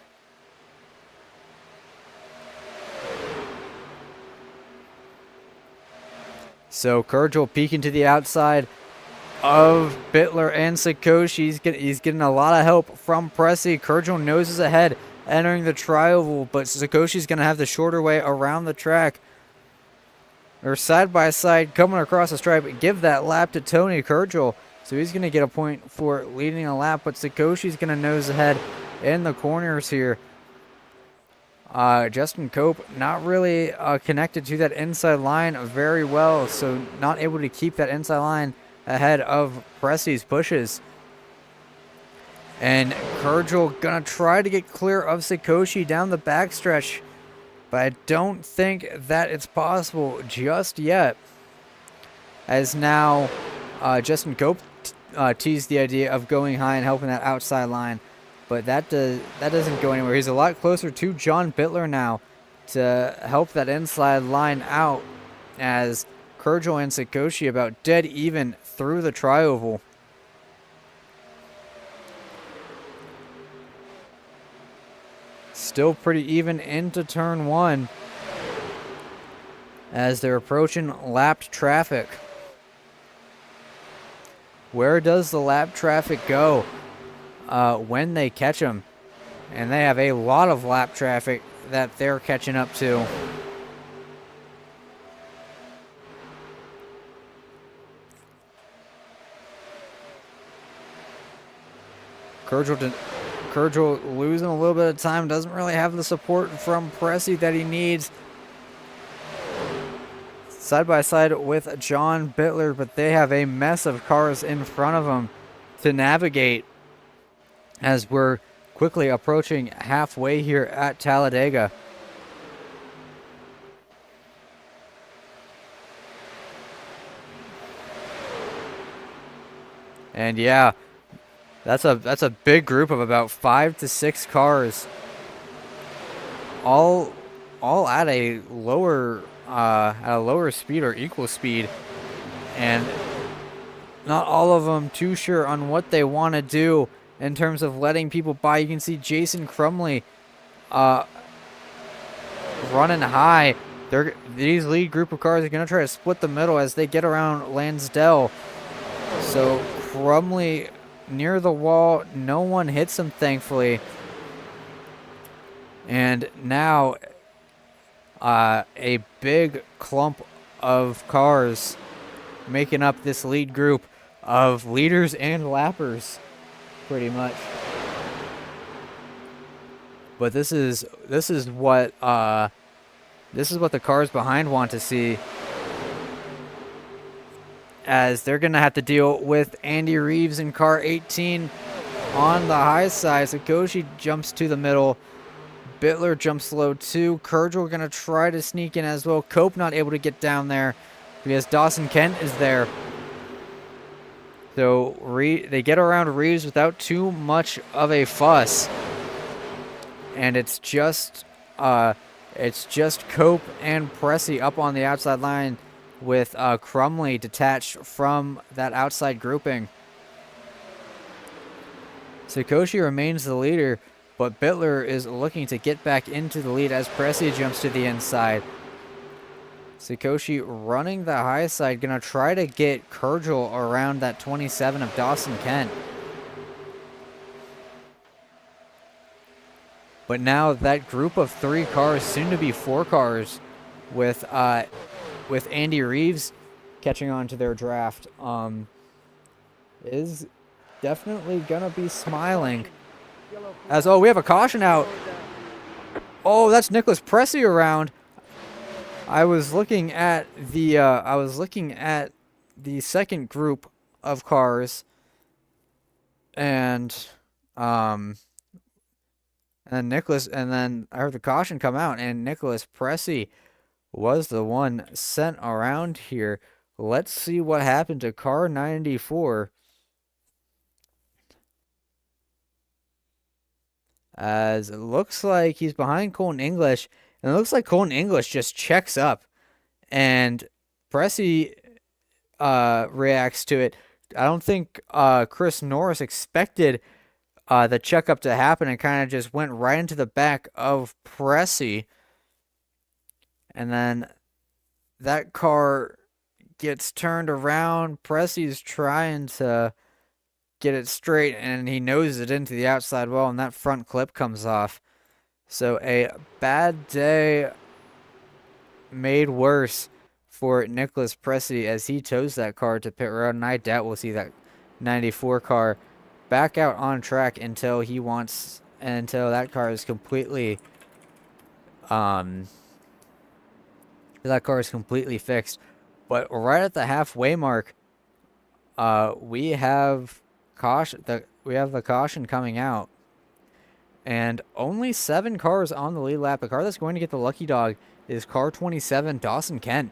So Kurgel peeking to the outside of Bittler and Sakoshi. He's getting a lot of help from Pressy. Kurgel noses ahead, entering the tri-oval, but Sakoshi's going to have the shorter way around the track or side by side coming across the stripe. Give that lap to Tony Kurgel. So he's going to get a point for leading a lap, but Sakoshi's going to nose ahead in the corners here. Justin Cope not really connected to that inside line very well, so not able to keep that inside line ahead of Pressey's pushes. And Kurgel gonna try to get clear of Sakoshi down the backstretch, but I don't think that it's possible just yet. As now Justin Cope teased the idea of going high and helping that outside line, but that doesn't go anywhere. He's a lot closer to John Bittler now to help that inside line out, as Kurgel and Sakoshi about dead even through the tri-oval. Still pretty even into turn one as they're approaching lapped traffic. Where does the lap traffic go when they catch them? And they have a lot of lap traffic that they're catching up to. Kurgel losing a little bit of time. Doesn't really have the support from Pressey that he needs. Side by side with John Bittler, but they have a mess of cars in front of them to navigate as we're quickly approaching halfway here at Talladega. And yeah, that's a big group of about 5 to 6 cars, all at a lower speed or equal speed, and not all of them too sure on what they want to do in terms of letting people by. You can see Jason Crumley running high. These lead group of cars are going to try to split the middle as they get around Lansdale. So Crumley near the wall. No one hits him, thankfully. And now a big clump of cars making up this lead group of leaders and lappers, pretty much. But this is what the cars behind want to see, as they're gonna have to deal with Andy Reeves in car 18 on the high side. Sakoshi jumps to the middle. Bittler jumps low too. Kurgel gonna try to sneak in as well. Cope not able to get down there because Dawson Kent is there. So they get around Reeves without too much of a fuss, and it's just Cope and Pressey up on the outside line, with Crumley detached from that outside grouping. Sakoshi remains the leader, but Bittler is looking to get back into the lead as Pressey jumps to the inside. Sakoshi running the high side, gonna try to get Kurgel around that 27 of Dawson Kent. But now that group of 3 cars, soon to be 4 cars, with Andy Reeves catching on to their draft, is definitely gonna be smiling. As we have a caution out. Oh, that's Nicholas Pressey around. I was looking at the second group of cars, and Nicholas, and then I heard the caution come out, and Nicholas Pressey was the one sent around here. Let's see what happened to car 94. As it looks like he's behind Colton English, and it looks like Colton English just checks up, and Pressey reacts to it. I don't think Chris Norris expected the checkup to happen, and kind of just went right into the back of Pressey. And then that car gets turned around. Pressey's trying to get it straight, and he noses it into the outside wall, and that front clip comes off. So a bad day made worse for Nicholas Pressey as he tows that car to pit road, and I doubt we'll see that 94 car back out on track until that car is completely um fixed. But right at the halfway mark, we have the caution coming out, and only 7 cars on the lead lap. The car that's going to get the lucky dog is car 27, Dawson Kent.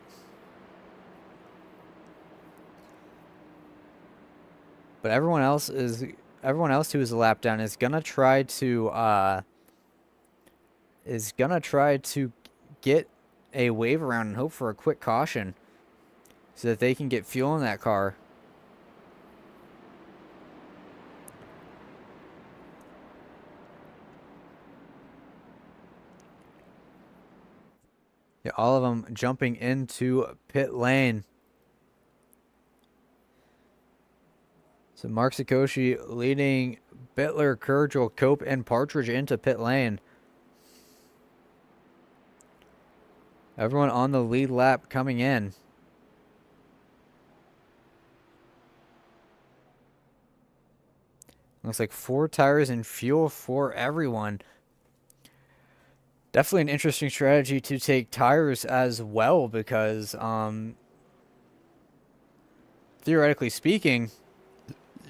But everyone else who is a lap down is gonna try to get a wave around and hope for a quick caution so that they can get fuel in that car. Yeah, all of them jumping into pit lane. So Mark Sikoshi leading Bittler, Kurgel, Cope, and Partridge into pit lane. Everyone on the lead lap coming in. Looks like 4 tires and fuel for everyone. Definitely an interesting strategy to take tires as well because, theoretically speaking,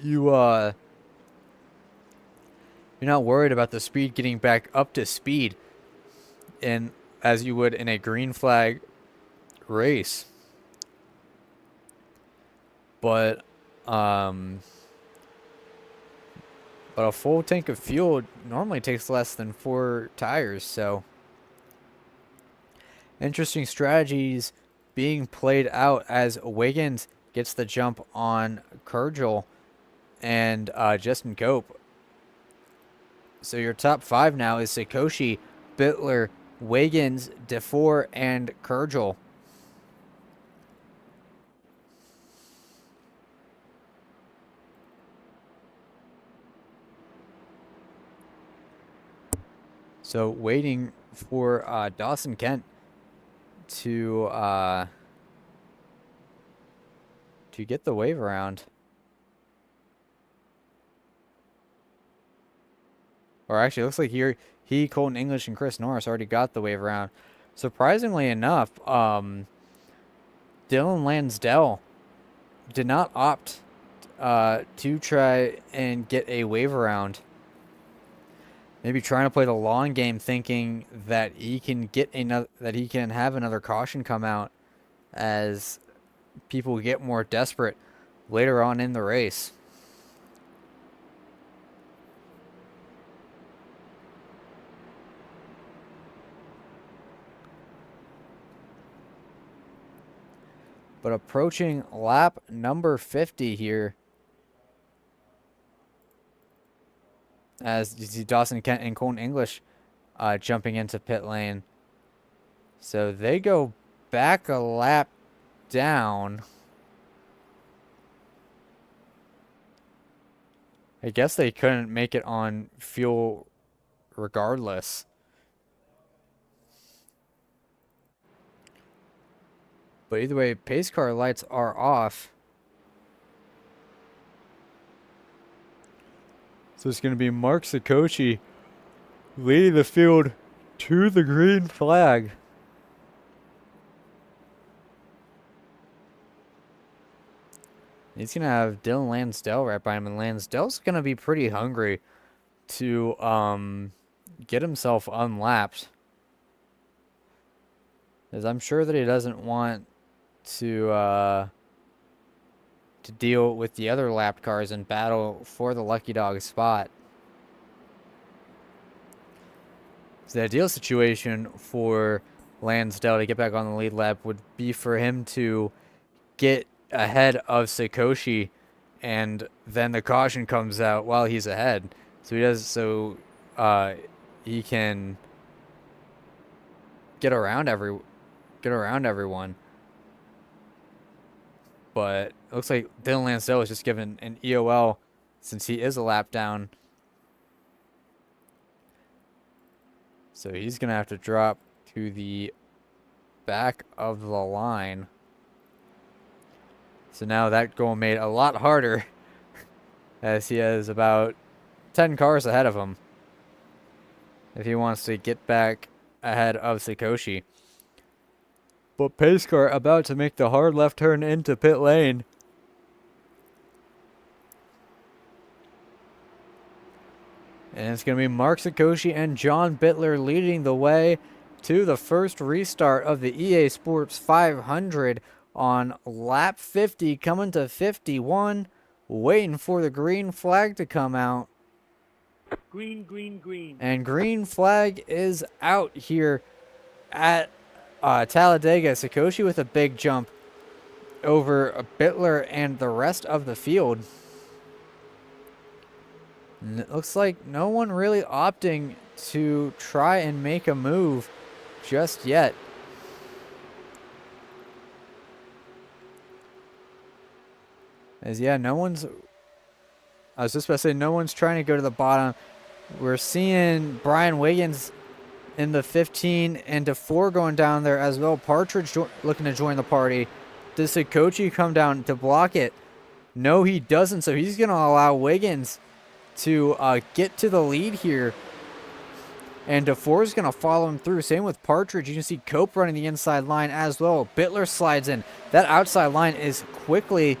you're not worried about the speed getting back up to speed as you would in a green flag race. But a full tank of fuel normally takes less than 4 tires, so interesting strategies being played out as Wiggins gets the jump on Kurgel and Justin Cope. So your top 5 now is Sikoshi, Bittler, Wiggins, DeFore, and Kurgel. So waiting for Dawson Kent to get the wave around. Or actually, it looks like he, Colton English, and Chris Norris already got the wave around. Surprisingly enough, Dylan Lansdell did not opt to try and get a wave around. Maybe trying to play the long game, thinking that he can have another caution come out as people get more desperate later on in the race. But approaching lap number 50 here, as you see Dawson Kent and Colton English jumping into pit lane. So they go back a lap down. I guess they couldn't make it on fuel regardless. But either way, pace car lights are off. So it's going to be Mark Sikoshi leading the field to the green flag. He's going to have Dylan Lansdell right by him, and Lansdell's going to be pretty hungry to get himself unlapped. As I'm sure that he doesn't want to deal with the other lapped cars and battle for the lucky dog spot. So the ideal situation for Lansdell to get back on the lead lap would be for him to get ahead of Sikoshi, and then the caution comes out while he's ahead. So he can get around everyone. But it looks like Dylan Lansdell was just given an EOL since he is a lap down. So he's going to have to drop to the back of the line. So now that goal made a lot harder as he has about 10 cars ahead of him if he wants to get back ahead of Sikoshi. But pace car about to make the hard left turn into pit lane. And it's going to be Mark Sikoshi and John Bittler leading the way to the first restart of the EA Sports 500 on lap 50, coming to 51, waiting for the green flag to come out. Green, green, green. And green flag is out here at Talladega. Sikoshi with a big jump over Bittler and the rest of the field. And it looks like no one really opting to try and make a move just yet. As yeah, no one's... I was just about to say, no one's trying to go to the bottom. We're seeing Brian Wiggins in the 15 and DeFore going down there as well. Partridge looking to join the party. Does Sikochi come down to block it? No, he doesn't. So he's going to allow Wiggins to get to the lead here. And DeFore's going to follow him through. Same with Partridge. You can see Cope running the inside line as well. Bittler slides in. That outside line is quickly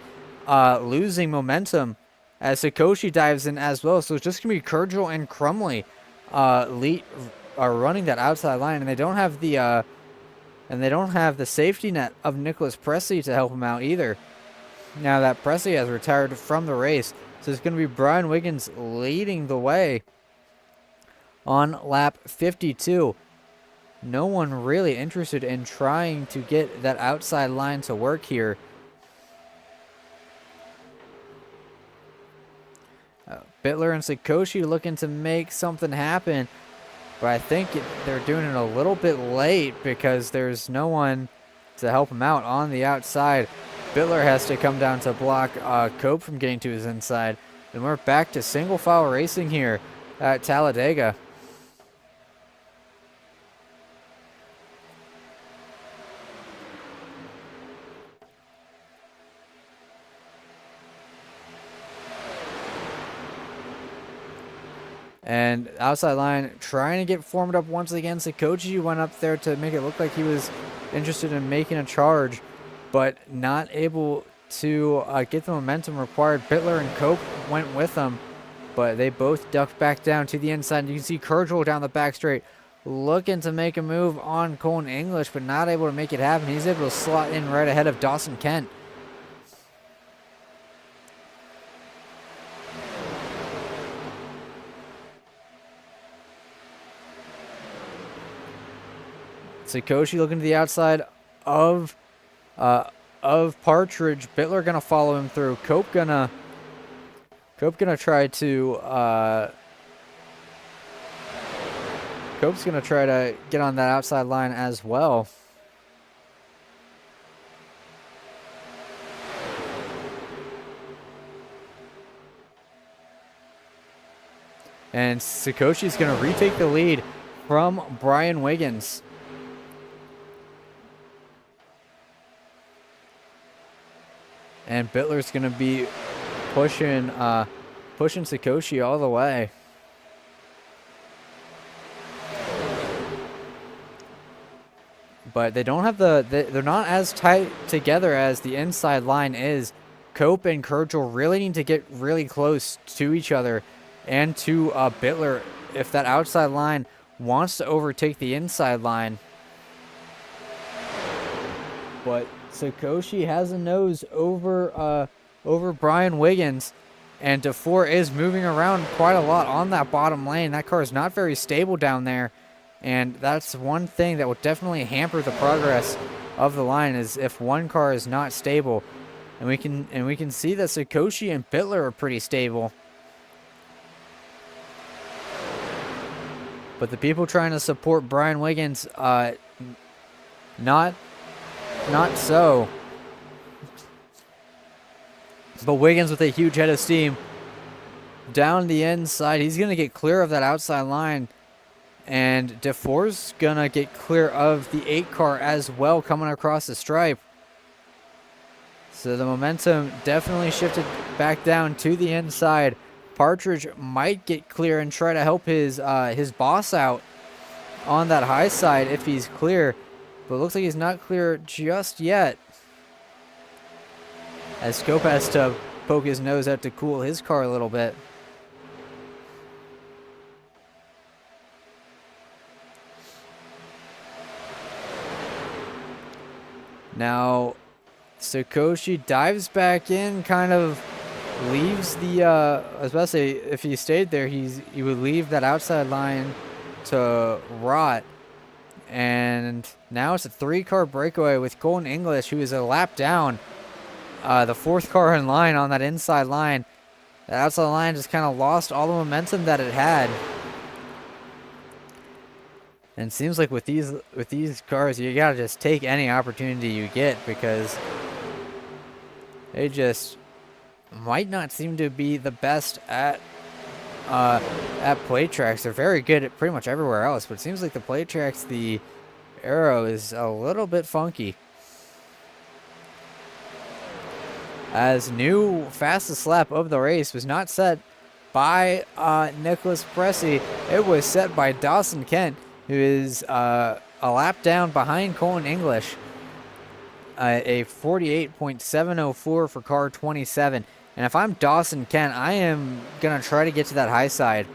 losing momentum as Sikoshi dives in as well. So it's just going to be Kurgel and Crumley are running that outside line, and they don't have the safety net of Nicholas Presley to help him out either. Now that Presley has retired from the race, so it's going to be Brian Wiggins leading the way on lap 52. No one really interested in trying to get that outside line to work here. Bittler and Sikoshi looking to make something happen, but I think they're doing it a little bit late because there's no one to help him out on the outside. Bittler has to come down to block Cope from getting to his inside. And we're back to single file racing here at Talladega. And outside line trying to get formed up once again. Sikochi went up there to make it look like he was interested in making a charge, but not able to get the momentum required. Bittler and Cope went with them, but they both ducked back down to the inside. You can see Kurgel down the back straight looking to make a move on Colin English, but not able to make it happen. He's able to slot in right ahead of Dawson Kent. Sikoshi looking to the outside of Partridge. Bittler gonna follow him through. Cope gonna try to Cope's gonna try to get on that outside line as well. And Sikoshi's gonna retake the lead from Brian Wiggins. And Bittler's going to be pushing Sikoshi all the way. But they don't have they're not as tight together as the inside line is. Cope and Kurgel really need to get really close to each other and to Bittler if that outside line wants to overtake the inside line. But Sikoshi has a nose over Brian Wiggins, and DeFore is moving around quite a lot on that bottom lane. That car is not very stable down there, and that's one thing that will definitely hamper the progress of the line is if one car is not stable. And we can see that Sikoshi and Bittler are pretty stable. But the people trying to support Brian Wiggins, not so. But Wiggins with a huge head of steam down the inside. He's going to get clear of that outside line. And DeFore's going to get clear of the 8 car as well coming across the stripe. So the momentum definitely shifted back down to the inside. Partridge might get clear and try to help his boss out on that high side if he's clear. But it looks like he's not clear just yet, as Scope has to poke his nose out to cool his car a little bit. Now, Sakoshi dives back in, kind of leaves the, I was about to say, if he stayed there, he would leave that outside line to rot. And now it's a 3-car breakaway with Colton English, who is a lap down. The 4th car in line on that inside line. That outside line just kind of lost all the momentum that it had. And it seems like with these cars, you gotta just take any opportunity you get, because they just might not seem to be the best at plate tracks. They're very good at pretty much everywhere else, but it seems like the plate tracks, the aero is a little bit funky. As new fastest lap of the race was not set by Nicholas Pressey. It was set by Dawson Kent, who is a lap down behind Colton English. A 48.704 for car 27. And if I'm Dawson Kent, I am going to try to get to that high side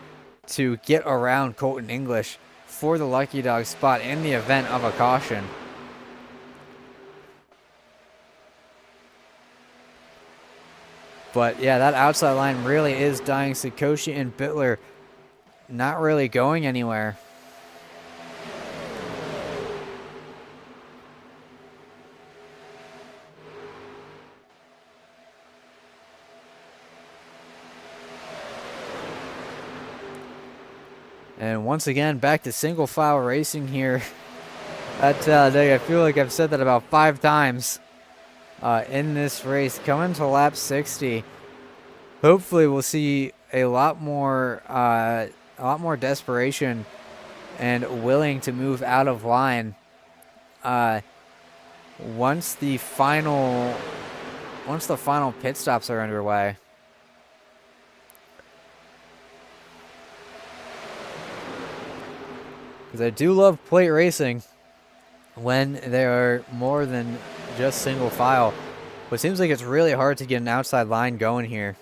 to get around Colton English for the Lucky Dog spot in the event of a caution. But yeah, that outside line really is dying. Sakoshi and Bittler not really going anywhere. And once again, back to single file racing here. I feel like I've said that about 5 times in this race. Coming to lap 60. Hopefully we'll see a lot more desperation and willing to move out of line once the final pit stops are underway. Because I do love plate racing when there are more than just single file. But it seems like it's really hard to get an outside line going here.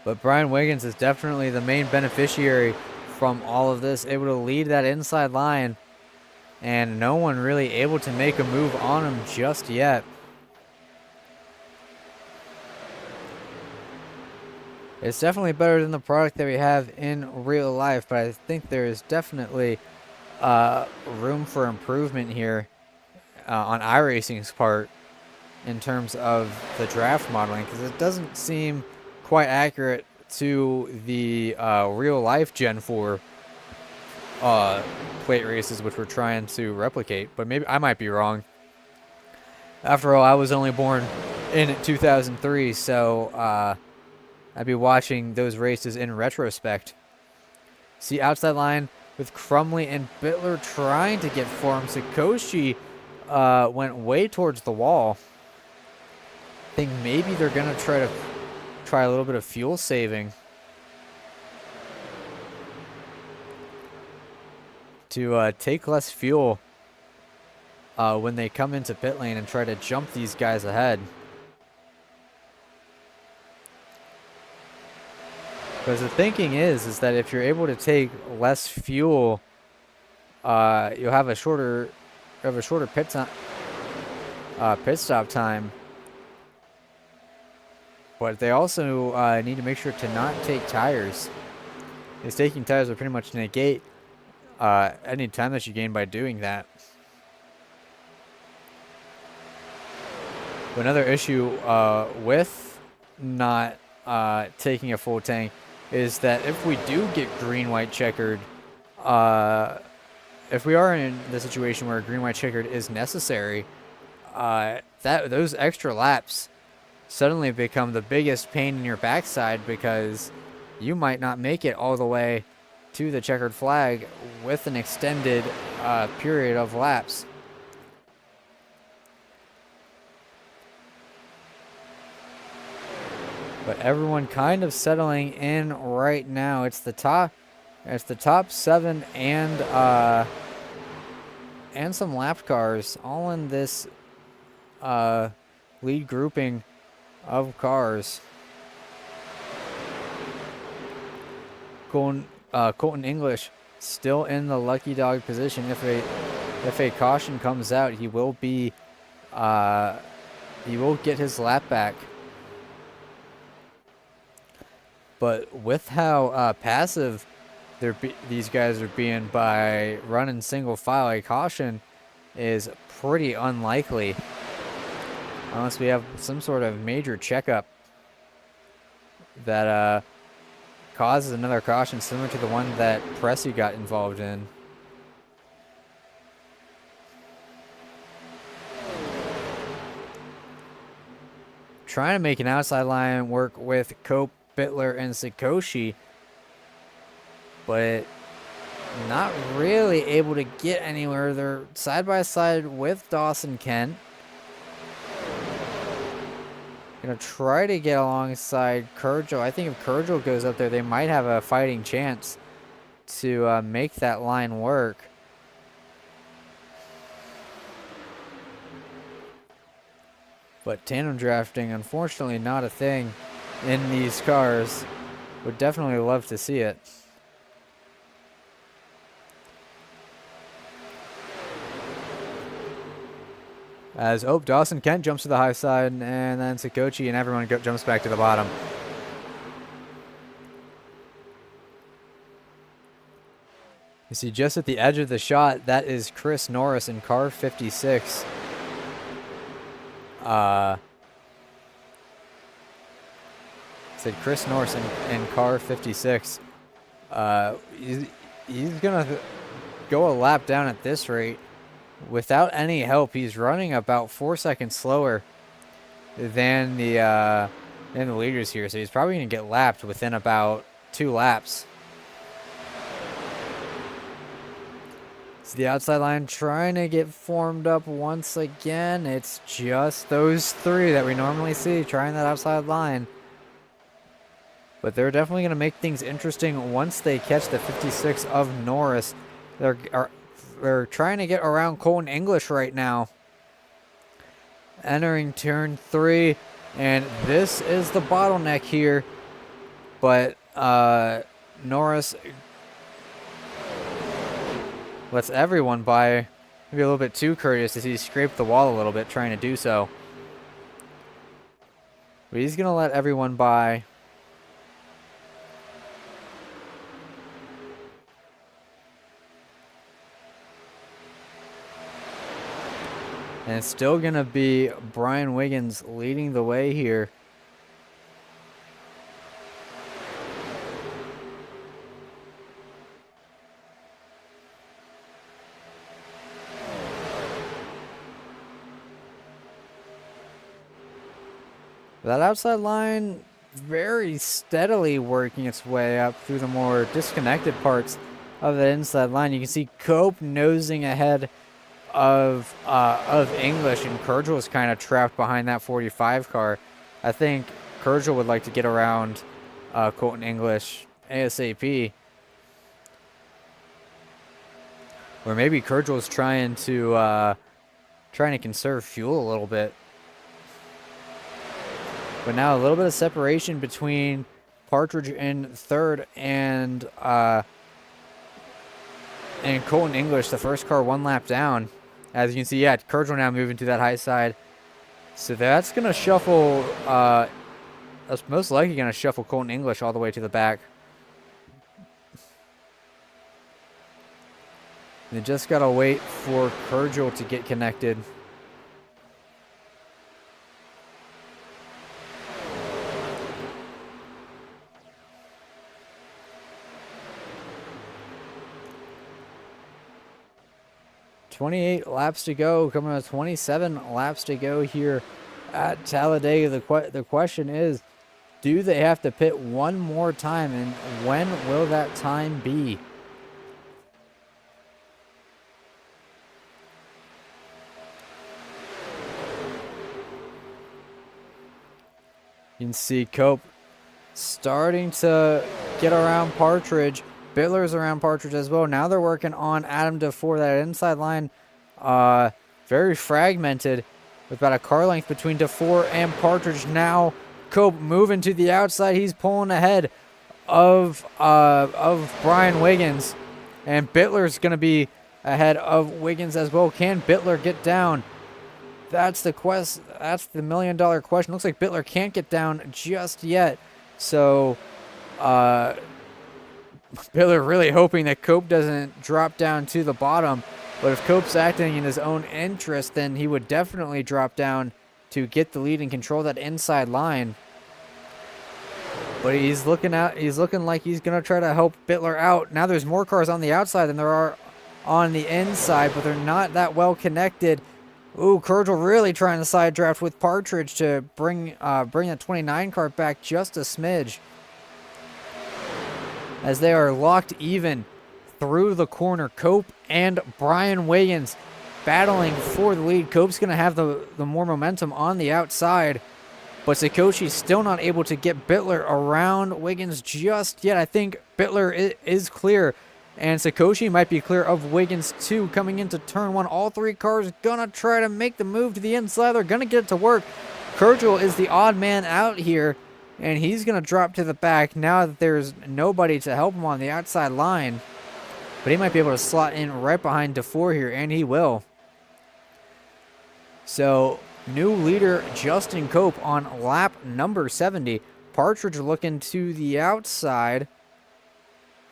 But Brian Wiggins is definitely the main beneficiary from all of this, able to lead that inside line, and no one really able to make a move on him just yet. It's definitely better than the product that we have in real life, but I think there is definitely room for improvement here on iRacing's part in terms of the draft modeling, because it doesn't seem quite accurate to the real life Gen 4 plate races, which we're trying to replicate. But maybe I might be wrong. After all, I was only born in 2003, so I'd be watching those races in retrospect. See outside line with Crumley and Bittler trying to get form. Sakoshi went way towards the wall. I think maybe they're going to try a little bit of fuel saving to take less fuel when they come into pit lane and try to jump these guys ahead. Because the thinking is that if you're able to take less fuel, you'll have a shorter pit stop time. But they also need to make sure to not take tires. Because taking tires will pretty much negate any time that you gain by doing that. But another issue with not taking a full tank is that if we do get green-white checkered, if we are in the situation where green-white checkered is necessary, those extra laps suddenly become the biggest pain in your backside, because you might not make it all the way to the checkered flag with an extended period of laps. But everyone kind of settling in right now. It's the top 7 and some lap cars all in this lead grouping of cars. Colton English still in the lucky dog position. If a caution comes out, he will get his lap back. But with how passive these guys are being by running single file, a caution is pretty unlikely unless we have some sort of major checkup that causes another caution similar to the one that Pressy got involved in. Trying to make an outside line work with Cope, Bittler, and Sikoshi, but not really able to get anywhere. They're side by side with Dawson Kent. Gonna try to get alongside Kurgel. I think if Kurgel goes up there, they might have a fighting chance to make that line work. But tandem drafting, unfortunately, not a thing in these cars. Would definitely love to see it. As Dawson Kent jumps to the high side, and then Sikochi and everyone jumps back to the bottom. You see just at the edge of the shot, that is Chris Norris in car 56. Said Chris Norris in car 56. He's gonna go a lap down at this rate. Without any help, he's running about 4 seconds slower than the leaders here. So he's probably going to get lapped within about 2 laps. It's the outside line trying to get formed up once again. It's just those 3 that we normally see trying that outside line. But they're definitely going to make things interesting once they catch the 56 of Norris. They're trying to get around Colton English right now. Entering turn 3, and this is the bottleneck here. But Norris lets everyone by. Maybe a little bit too courteous as he scraped the wall a little bit trying to do so. But he's going to let everyone by. And it's still going to be Brian Wiggins leading the way here. That outside line very steadily working its way up through the more disconnected parts of the inside line. You can see Cope nosing ahead of English, and Kurgel is kind of trapped behind that 45 car. I think Kurgel would like to get around Colton English ASAP. Or maybe Kurgel is trying to conserve fuel a little bit. But now a little bit of separation between Partridge in third and Colton English, the first car 1 lap down. As you can see, yeah, Kurgel now moving to that high side. So that's going to shuffle, that's most likely going to shuffle Colton English all the way to the back. They just got to wait for Kurgel to get connected. $28 laps to go, coming to 27 laps to go here at Talladega. The question is, do they have to pit one more time, and when will that time be? You can see Cope starting to get around Partridge. Bittler's around Partridge as well. Now they're working on Adam DeFore. That inside line, very fragmented, with about a car length between DeFore and Partridge. Now Cope moving to the outside. He's pulling ahead of Brian Wiggins, and Bittler's going to be ahead of Wiggins as well. Can Bittler get down? That's the quest. That's the million-dollar question. Looks like Bittler can't get down just yet. So, Bittler really hoping that Cope doesn't drop down to the bottom. But if Cope's acting in his own interest, then he would definitely drop down to get the lead and control that inside line. But he's looking like he's gonna try to help Bittler out. Now there's more cars on the outside than there are on the inside, but they're not that well connected. Ooh, Kurgel really trying to side draft with Partridge to bring that 29 car back just a smidge. As they are locked even through the corner, Cope and Brian Wiggins battling for the lead. Cope's going to have the more momentum on the outside, but Sakoshi's still not able to get Bittler around Wiggins just yet. I think Bittler is clear, and Sakoshi might be clear of Wiggins too. Coming into turn one, all three cars gonna try to make the move to the inside. They're gonna get it to work. Kurgel is the odd man out here, and he's gonna drop to the back now that there's nobody to help him on the outside line. But he might be able to slot in right behind DeFore here, and he will. So, new leader Justin Cope on lap number 70. Partridge looking to the outside.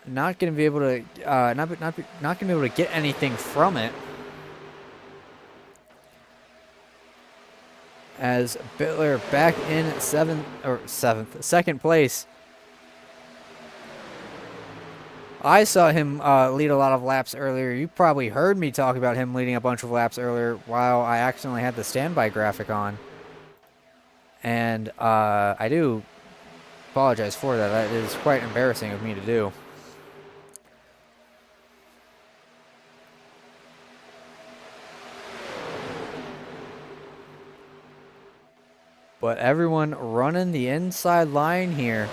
Not going to be able to not going to be able to get anything from it. As Bittler back in second place. I saw him lead a lot of laps earlier. You probably heard me talk about him leading a bunch of laps earlier while I accidentally had the standby graphic on. And I do apologize for that. That is quite embarrassing of me to do. But everyone running the inside line here.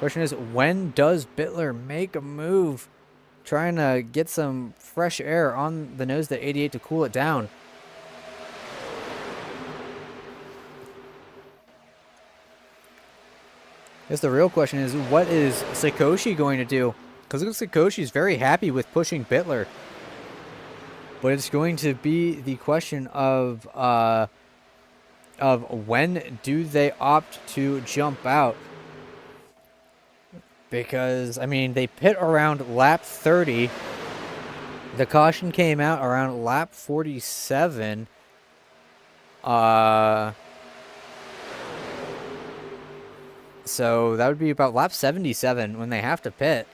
Question is, when does Bittler make a move? Trying to get some fresh air on the nose of the 88 to cool it down. I guess the real question is, what is Sakoshi going to do? Because it looks like Sakoshi's very happy with pushing Bittler. But it's going to be the question of when do they opt to jump out. Because, I mean, they pit around lap 30. The caution came out around lap 47. So that would be about lap 77 when they have to pit.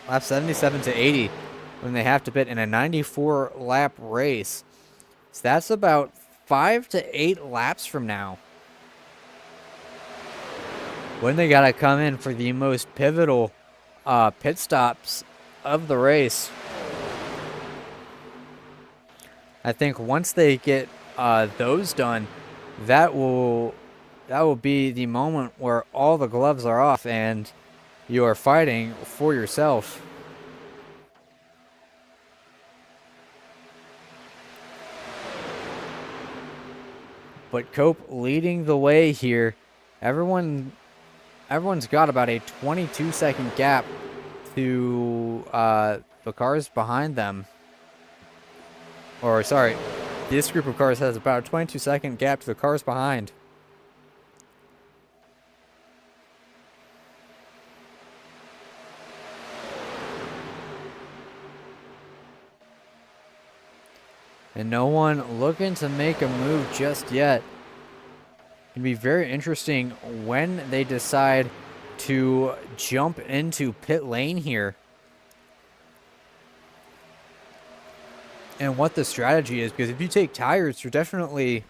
Lap 77 to 80 when they have to pit in a 94 lap race. So that's about 5 to 8 laps from now, when they gotta come in for the most pivotal pit stops of the race. I think once they get those done, that will be the moment where all the gloves are off and you are fighting for yourself. But Cope leading the way here. Everyone's got about a 22-second gap to the cars behind them. Or, sorry, this group of cars has about a 22-second gap to the cars behind. And no one looking to make a move just yet. It'd be very interesting when they decide to jump into pit lane here. And what the strategy is, because if you take tires, you're definitely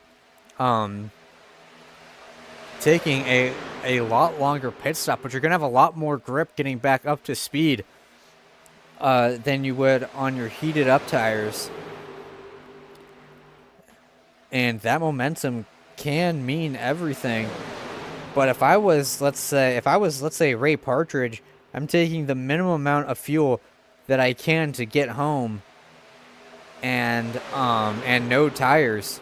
taking a lot longer pit stop, but you're going to have a lot more grip getting back up to speed than you would on your heated up tires. And that momentum can mean everything. But if I was, let's say Ray Partridge, I'm taking the minimum amount of fuel that I can to get home, and no tires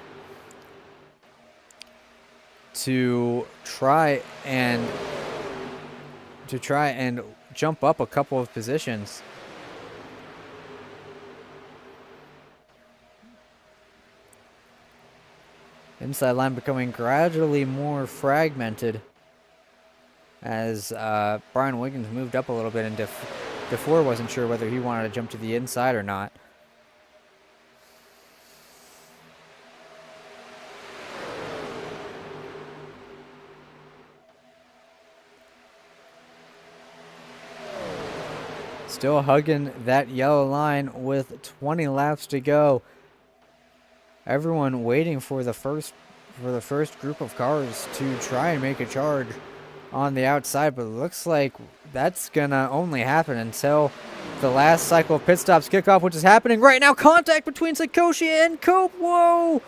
to try and jump up a couple of positions. Inside line becoming gradually more fragmented as Brian Wiggins moved up a little bit, and DeFore wasn't sure whether he wanted to jump to the inside or not. Still hugging that yellow line with 20 laps to go. Everyone waiting for the first group of cars to try and make a charge on the outside, but it looks like that's gonna only happen until the last cycle of pit stops kick off, which is happening right now. Contact between Sikoshi and Cope. Whoa!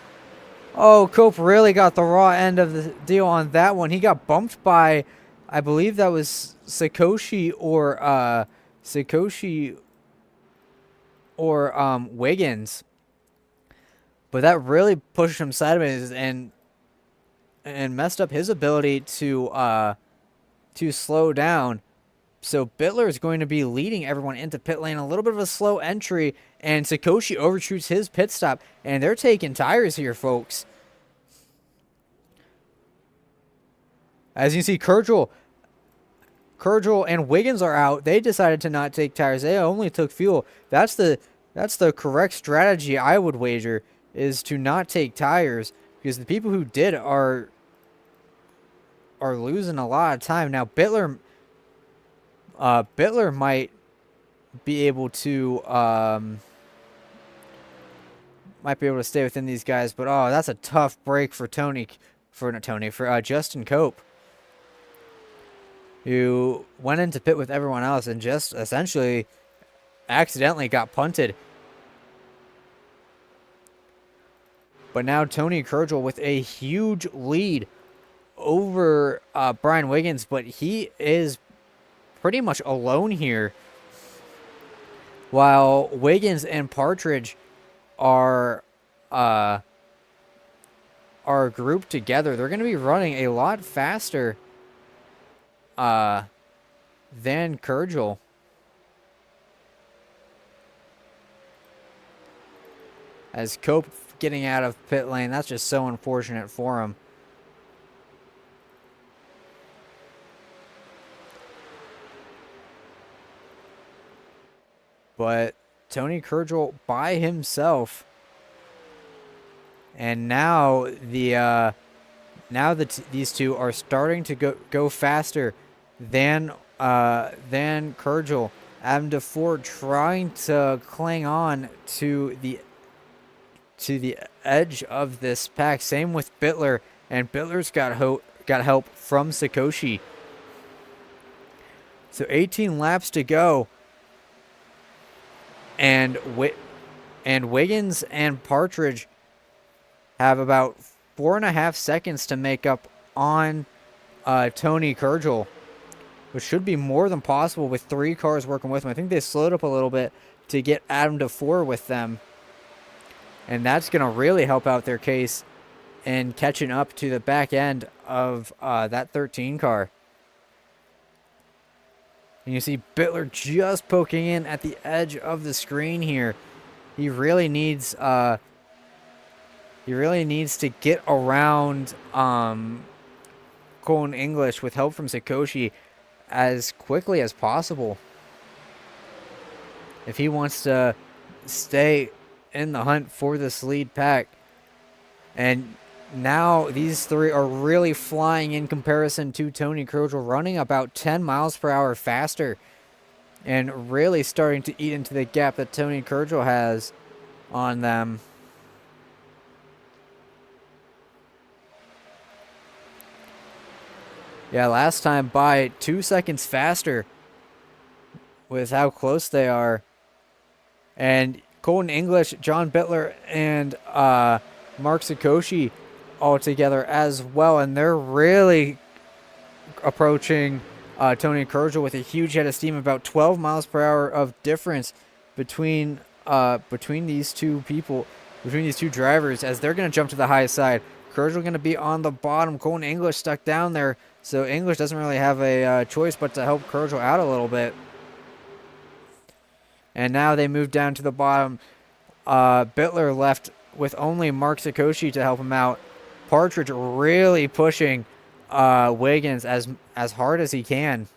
Oh, Cope really got the raw end of the deal on that one. He got bumped by, I believe that was Sikoshi or Wiggins. But that really pushed him sideways and messed up his ability to slow down. So Bittler is going to be leading everyone into pit lane. A little bit of a slow entry, and Sikoshi overshoots his pit stop, and they're taking tires here, folks. As you see, Kurgel and Wiggins are out. They decided to not take tires. They only took fuel. That's the correct strategy, I would wager, is to not take tires, because the people who did are losing a lot of time. Now Bittler might be able to stay within these guys, but oh, that's a tough break for Justin Cope, who went into pit with everyone else and just essentially accidentally got punted. But now Tony Kurgel with a huge lead over Brian Wiggins, but he is pretty much alone here, while Wiggins and Partridge are grouped together. They're going to be running a lot faster than Kurgel. As Cope getting out of pit lane, that's just so unfortunate for him. But Tony Kurgel by himself, and now these two are starting to go faster than Kurgel. Adam DeFore trying to cling on to the edge of this pack. Same with Bittler, and Bittler's got help from Sikoshi. So 18 laps to go. And Wiggins and Partridge have about 4.5 seconds to make up on Tony Kurgel, which should be more than possible with 3 cars working with him. I think they slowed up a little bit to get Adam DeFore with them, and that's going to really help out their case in catching up to the back end of that 13 car. And you see Bittler just poking in at the edge of the screen here. He really needs to get around Colin English with help from Sikoshi as quickly as possible if he wants to stay in the hunt for this lead pack. And now these three are really flying in comparison to Tony Kurgel, running about 10 miles per hour faster and really starting to eat into the gap that Tony Kurgel has on them. Yeah, last time by 2 seconds faster with how close they are. And Colton English, John Bittler, and Mark Sikoshi all together as well, and they're really approaching Tony Kurgel with a huge head of steam, about 12 miles per hour of difference between these two people, between these two drivers, as they're going to jump to the high side. Kurgel going to be on the bottom. Colton English stuck down there, so English doesn't really have a choice but to help Kurgel out a little bit. And now they move down to the bottom. Bittler left with only Mark Sakoshi to help him out. Partridge really pushing Wiggins as hard as he can.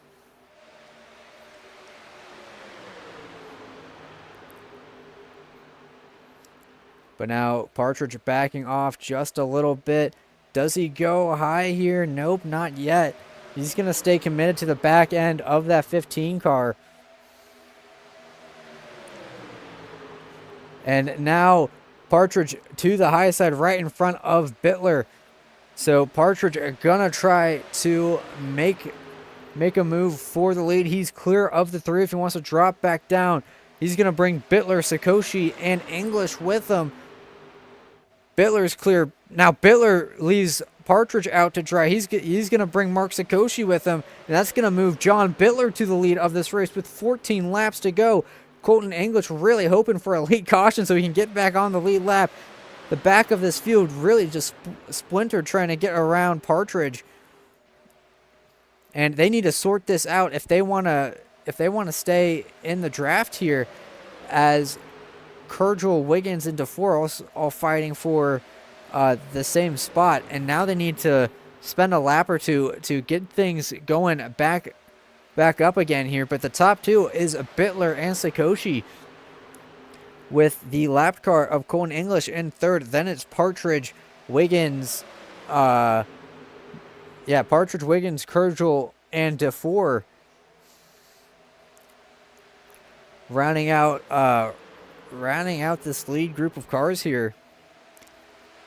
But now Partridge backing off just a little bit. Does he go high here? Nope, not yet. He's going to stay committed to the back end of that 15 car. And now Partridge to the high side right in front of Bittler. So Partridge are going to try to make a move for the lead. He's clear of the three if he wants to drop back down. He's going to bring Bittler, Sakoshi, and English with him. Bittler's clear. Now Bittler leaves Partridge out to dry. He's going to bring Mark Sakoshi with him, and that's going to move John Bittler to the lead of this race with 14 laps to go. Colton English really hoping for a late caution so he can get back on the lead lap. The back of this field really just splintered trying to get around Partridge. And they need to sort this out if they want to stay in the draft here, as Kurgel, Wiggins, and DeFore all fighting for the same spot. And now they need to spend a lap or two to get things going back up again here. But the top two is Bittler and Sakoshi, with the lap car of Colton English in third. Then it's Partridge, Wiggins, Partridge, Wiggins, Kurgel, and DeFore rounding out this lead group of cars here,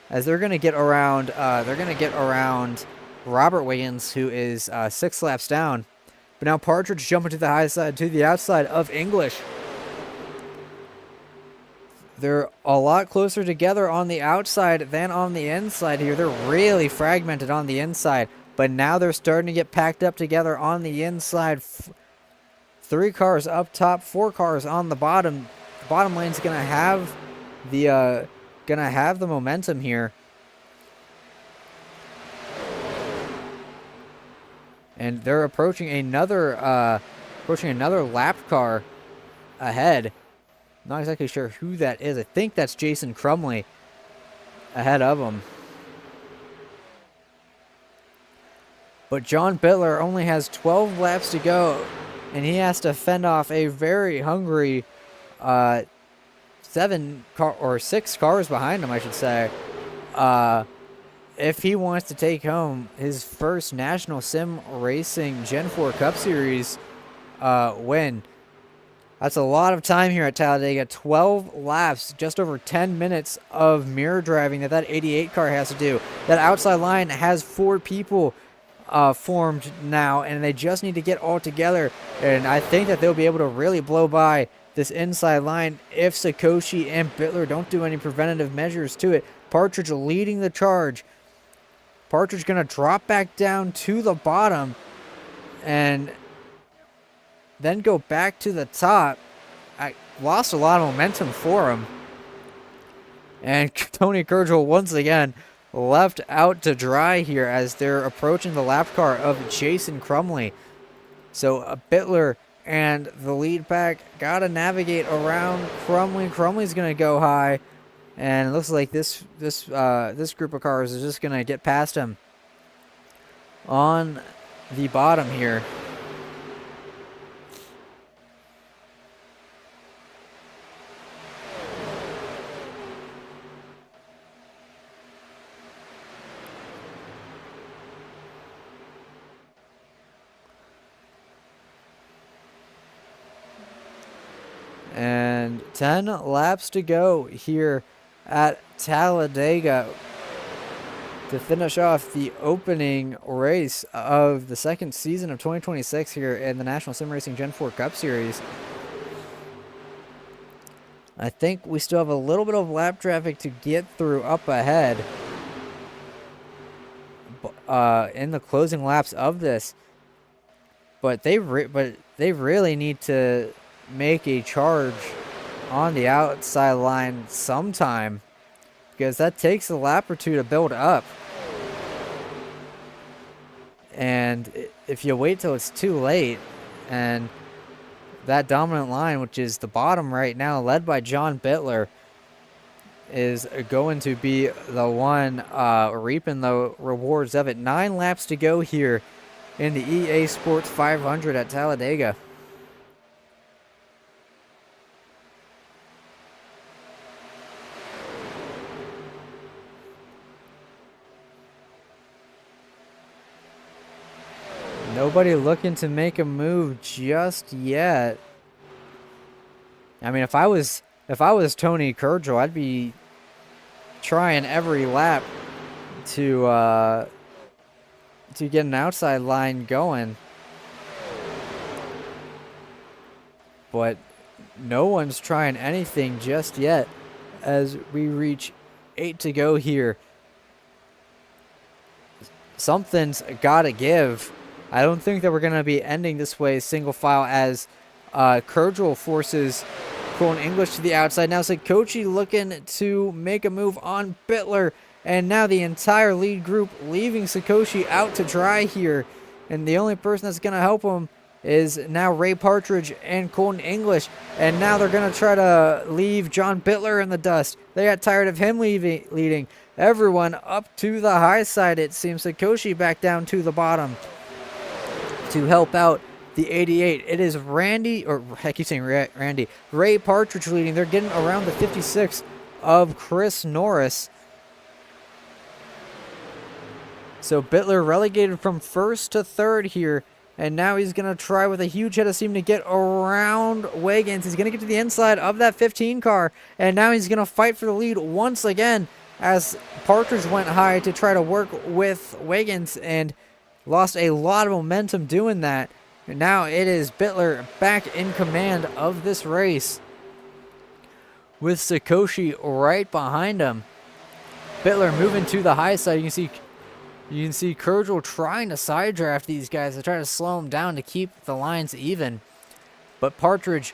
as they're going to get around Robert Wiggins, who is 6 laps down. But now Partridge jumping to the high side, to the outside of English. They're a lot closer together on the outside than on the inside here. They're really fragmented on the inside, but now they're starting to get packed up together on the inside. 3 cars up top, 4 cars on the bottom. The bottom lane's gonna have the momentum here. And they're approaching another lap car ahead. Not exactly sure who that is. I think that's Jason Crumley ahead of him. But John Bittler only has 12 laps to go, and he has to fend off a very hungry 6 cars behind him, I should say, if he wants to take home his first National Sim Racing Gen 4 Cup Series win. That's a lot of time here at Talladega. 12 laps, just over 10 minutes of mirror driving that 88 car has to do. That outside line has 4 people formed now, and they just need to get all together. And I think that they'll be able to really blow by this inside line if Sakoshi and Bittler don't do any preventative measures to it. Partridge leading the charge. Partridge going to drop back down to the bottom and then go back to the top. I lost a lot of momentum for him. And Tony Kurgel once again left out to dry here as they're approaching the lap car of Jason Crumley. So Bittler and the lead pack got to navigate around Crumley. Crumley's going to go high, and it looks like this group of cars is just going to get past him on the bottom here. And 10 laps to go here at Talladega to finish off the opening race of the second season of 2026 here in the National Sim Racing Gen 4 Cup Series. I think we still have a little bit of lap traffic to get through up ahead in the closing laps of this. but they really need to make a charge on the outside line sometime, because that takes a lap or two to build up. And if you wait till it's too late, and that dominant line, which is the bottom right now, led by John Bittler, is going to be the one reaping the rewards of it. 9 laps to go here in the EA Sports 500 at Talladega. Nobody looking to make a move just yet. I mean, if I was Tony Kurgel, I'd be trying every lap to get an outside line going. But no one's trying anything just yet as we reach 8 to go here. Something's got to give. I don't think that we're going to be ending this way single file as Kurgel forces Colton English to the outside. Now Sikochi looking to make a move on Bittler. And now the entire lead group leaving Sikochi out to dry here. And the only person that's going to help him is now Ray Partridge and Colton English. And now they're going to try to leave John Bittler in the dust. They got tired of him leading everyone up to the high side, it seems. Sikochi back down to the bottom to help out the 88. It is Randy, or I keep saying Randy, Ray Partridge leading. They're getting around the 56 of Chris Norris. So Bittler relegated from first to third here. And now he's going to try with a huge head of steam to get around Wiggins. He's going to get to the inside of that 15 car. And now he's going to fight for the lead once again as Partridge went high to try to work with Wiggins and lost a lot of momentum doing that. And now it is Bittler back in command of this race with Sikochi right behind him. Bittler moving to the high side. You can see Kurgel trying to side draft these guys to try to slow them down to keep the lines even. But Partridge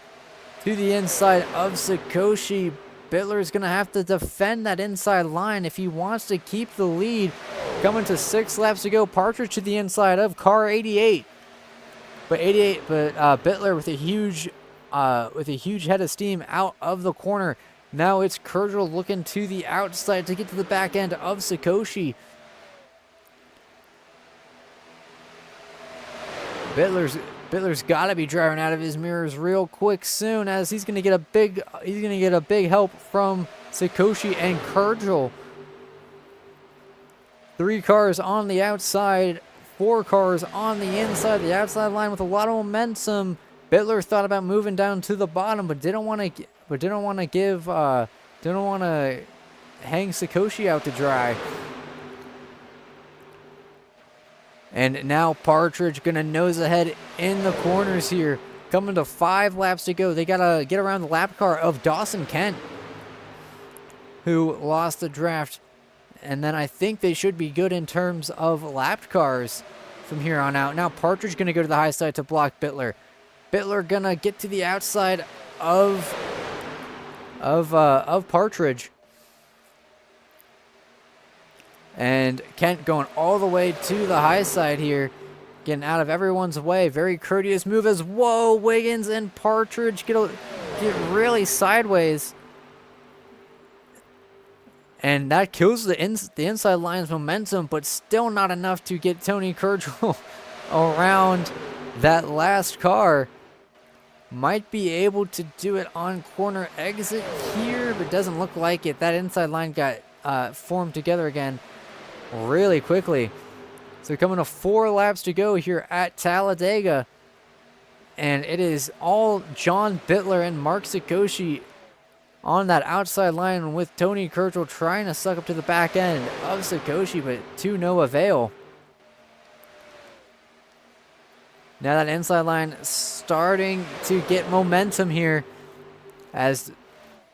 to the inside of Sikochi. Bittler is going to have to defend that inside line if he wants to keep the lead. Coming to 6 laps to go. Partridge to the inside of car 88. But Bittler with a huge head of steam out of the corner. Now it's Kurgel looking to the outside to get to the back end of Sikochi. Bittler's got to be driving out of his mirrors real quick soon, as he's going to get a big help from Sikochi and Kurgel. 3 cars on the outside, 4 cars on the inside. The outside line with a lot of momentum. Bittler thought about moving down to the bottom, but didn't want to hang Sikochi out to dry. And now Partridge going to nose ahead in the corners here. Coming to 5 laps to go. They got to get around the lap car of Dawson Kent, who lost the draft. And then I think they should be good in terms of lapped cars from here on out. Now Partridge going to go to the high side to block Bittler. Bittler going to get to the outside of Partridge. And Kent going all the way to the high side here. Getting out of everyone's way. Very courteous move as, whoa, Wiggins and Partridge get really sideways. And that kills the inside line's momentum, but still not enough to get Tony Kurgel around that last car. Might be able to do it on corner exit here, but doesn't look like it. That inside line got formed together again really quickly. So coming to 4 laps to go here at Talladega. And it is all John Bittler and Mark Sikochi on that outside line, with Tony Kurgel trying to suck up to the back end of Sikochi, but to no avail. Now that inside line starting to get momentum here as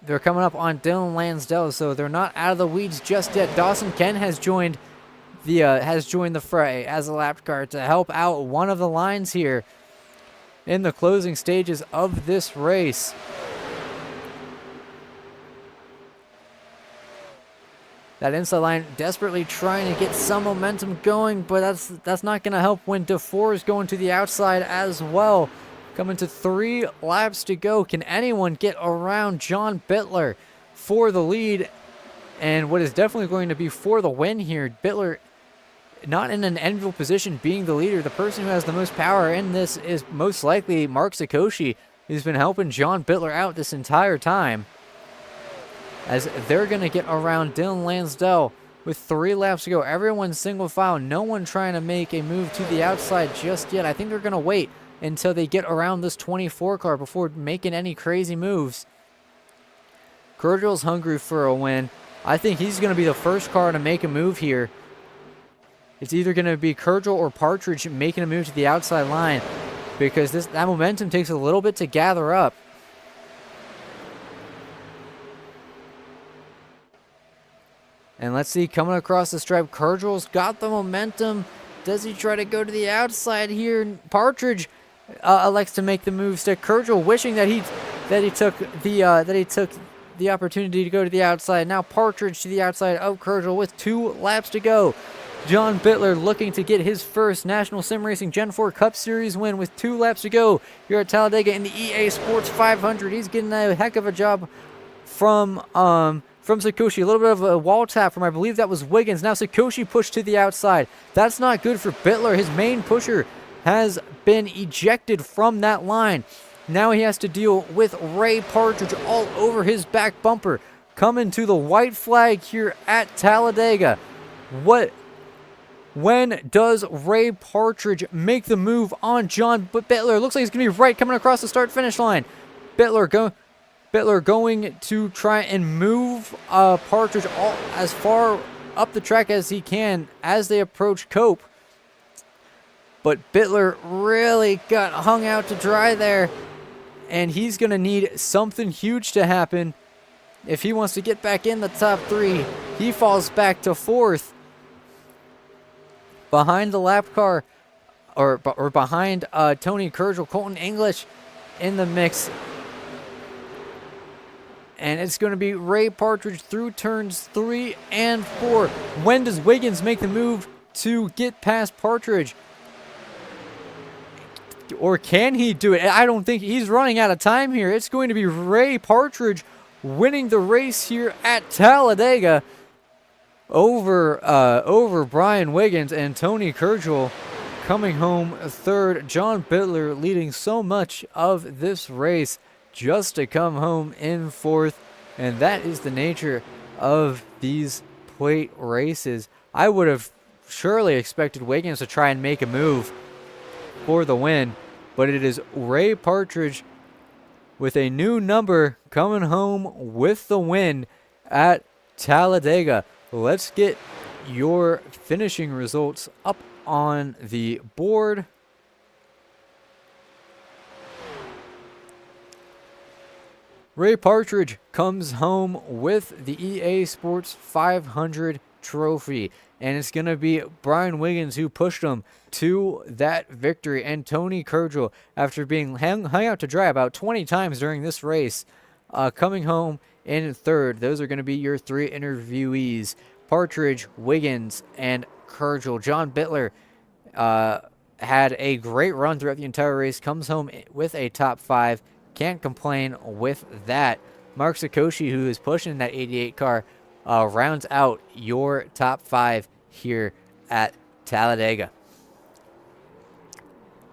they're coming up on Dylan Lansdale, so they're not out of the weeds just yet. Dawson Kent has joined the fray as a lap car to help out one of the lines here. in the closing stages of this race. That inside line desperately trying to get some momentum going, but that's not going to help when DeFore is going to the outside as well. Coming to 3 laps to go. Can anyone get around John Bittler for the lead? And what is definitely going to be for the win here. Bittler not in an enviable position being the leader. The person who has the most power in this is most likely Mark Sikoshi, who's been helping John Bittler out this entire time. As they're going to get around Dylan Lansdell with 3 laps to go. Everyone's single file. No one trying to make a move to the outside just yet. I think they're going to wait until they get around this 24 car before making any crazy moves. Kurgel's hungry for a win. I think he's going to be the first car to make a move here. It's either going to be Kurgel or Partridge making a move to the outside line, because that momentum takes a little bit to gather up. And let's see, coming across the stripe, Kurgel's got the momentum. Does he try to go to the outside here? Partridge elects to make the move. To Kurgel, wishing that he took the opportunity to go to the outside. Now Partridge to the outside of Kurgel with 2 laps to go. John Bittler looking to get his first National Sim Racing Gen 4 Cup Series win with 2 laps to go here at Talladega in the EA Sports 500. He's getting a heck of a job from Sikoshi. A little bit of a wall tap from, I believe that was Wiggins. Now Sikoshi pushed to the outside. That's not good for Bittler. His main pusher has been ejected from that line. Now he has to deal with Ray Partridge all over his back bumper. Coming to the white flag here at Talladega. When does Ray Partridge make the move on John Bittler? Looks like he's going to be right coming across the start-finish line. Bittler going to try and move Partridge as far up the track as he can as they approach Cope. But Bittler really got hung out to dry there, and he's going to need something huge to happen if he wants to get back in the top 3. He falls back to 4th behind the lap car, or behind Tony Kurgel. Colton English in the mix. And it's going to be Ray Partridge through turns 3 and 4. When does Wiggins make the move to get past Partridge? Or can he do it? I don't think he's running out of time here. It's going to be Ray Partridge winning the race here at Talladega over Brian Wiggins, and Tony Kurgel coming home 3rd. John Bittler leading so much of this race just to come home in 4th. And that is the nature of these plate races. I would have surely expected Wiggins to try and make a move for the win, but it is Ray Partridge with a new number coming home with the win at Talladega. Let's get your finishing results up on the board. Ray Partridge comes home with the EA Sports 500 trophy, and it's going to be Brian Wiggins who pushed him to that victory, and Tony Kurgel, after being hung out to dry about 20 times during this race, coming home in 3rd. Those are going to be your 3 interviewees: Partridge, Wiggins, and Kurgel. John Bittler had a great run throughout the entire race, comes home with a top 5. Can't complain with that. Mark Sikoshi, who is pushing that 88 car, rounds out your top 5 here at Talladega.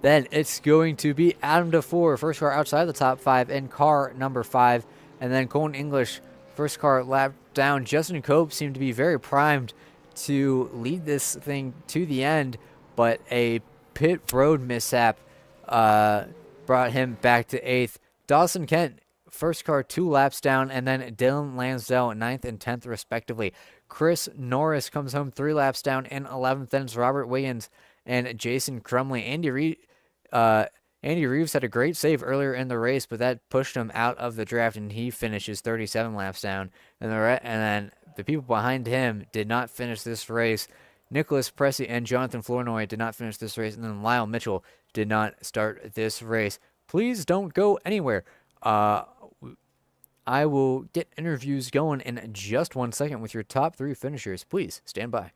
Then it's going to be Adam DeFore, first car outside the top 5 in car number 5. And then Colton English, first car lap down. Justin Cope seemed to be very primed to lead this thing to the end, but a pit road mishap brought him back to 8th. Dawson Kent, first car 2 laps down, and then Dylan Lansdell 9th and 10th respectively. Chris Norris comes home 3 laps down in 11th. Then it's Robert Wiggins and Jason Crumley. Andy Reeves had a great save earlier in the race, but that pushed him out of the draft, and he finishes 37 laps down. And then the people behind him did not finish this race. Nicholas Pressey and Jonathan Flournoy did not finish this race, and then Lyle Mitchell did not start this race. Please don't go anywhere. Uh, I will get interviews going in just 1 second with your top 3 finishers. Please stand by.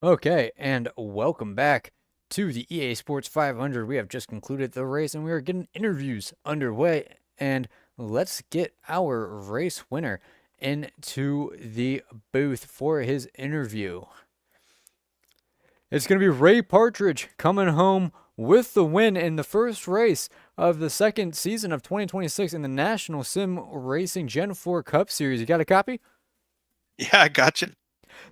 Okay, and welcome back to the EA Sports 500. We have just concluded the race and we are getting interviews underway. And let's get our race winner into the booth for his interview. It's going to be Ray Partridge coming home with the win in the first race of the second season of 2026 in the National Sim Racing Gen 4 Cup Series. You got a copy? Yeah, I gotcha.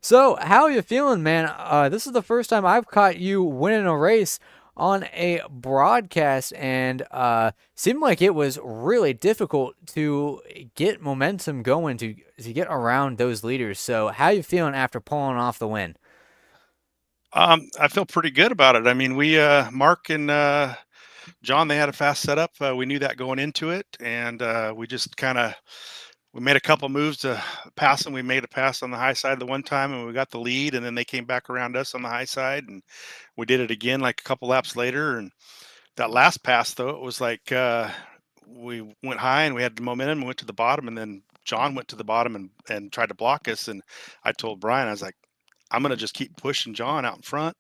So, how are you feeling, man? This is the first time I've caught you winning a race on a broadcast, and seemed like it was really difficult to get momentum going to get around those leaders. So, how you feeling after pulling off the win? I feel pretty good about it. I mean, we Mark and John, they had a fast setup. We knew that going into it, and we just kind of we made a couple moves to pass them. We made a pass on the high side the one time, and we got the lead. And then they came back around us on the high side, and we did it again like a couple laps later. And that last pass though, it was like we went high and we had the momentum and went to the bottom, and then John went to the bottom and tried to block us. And I told Brian, I was like, I'm gonna just keep pushing John out in front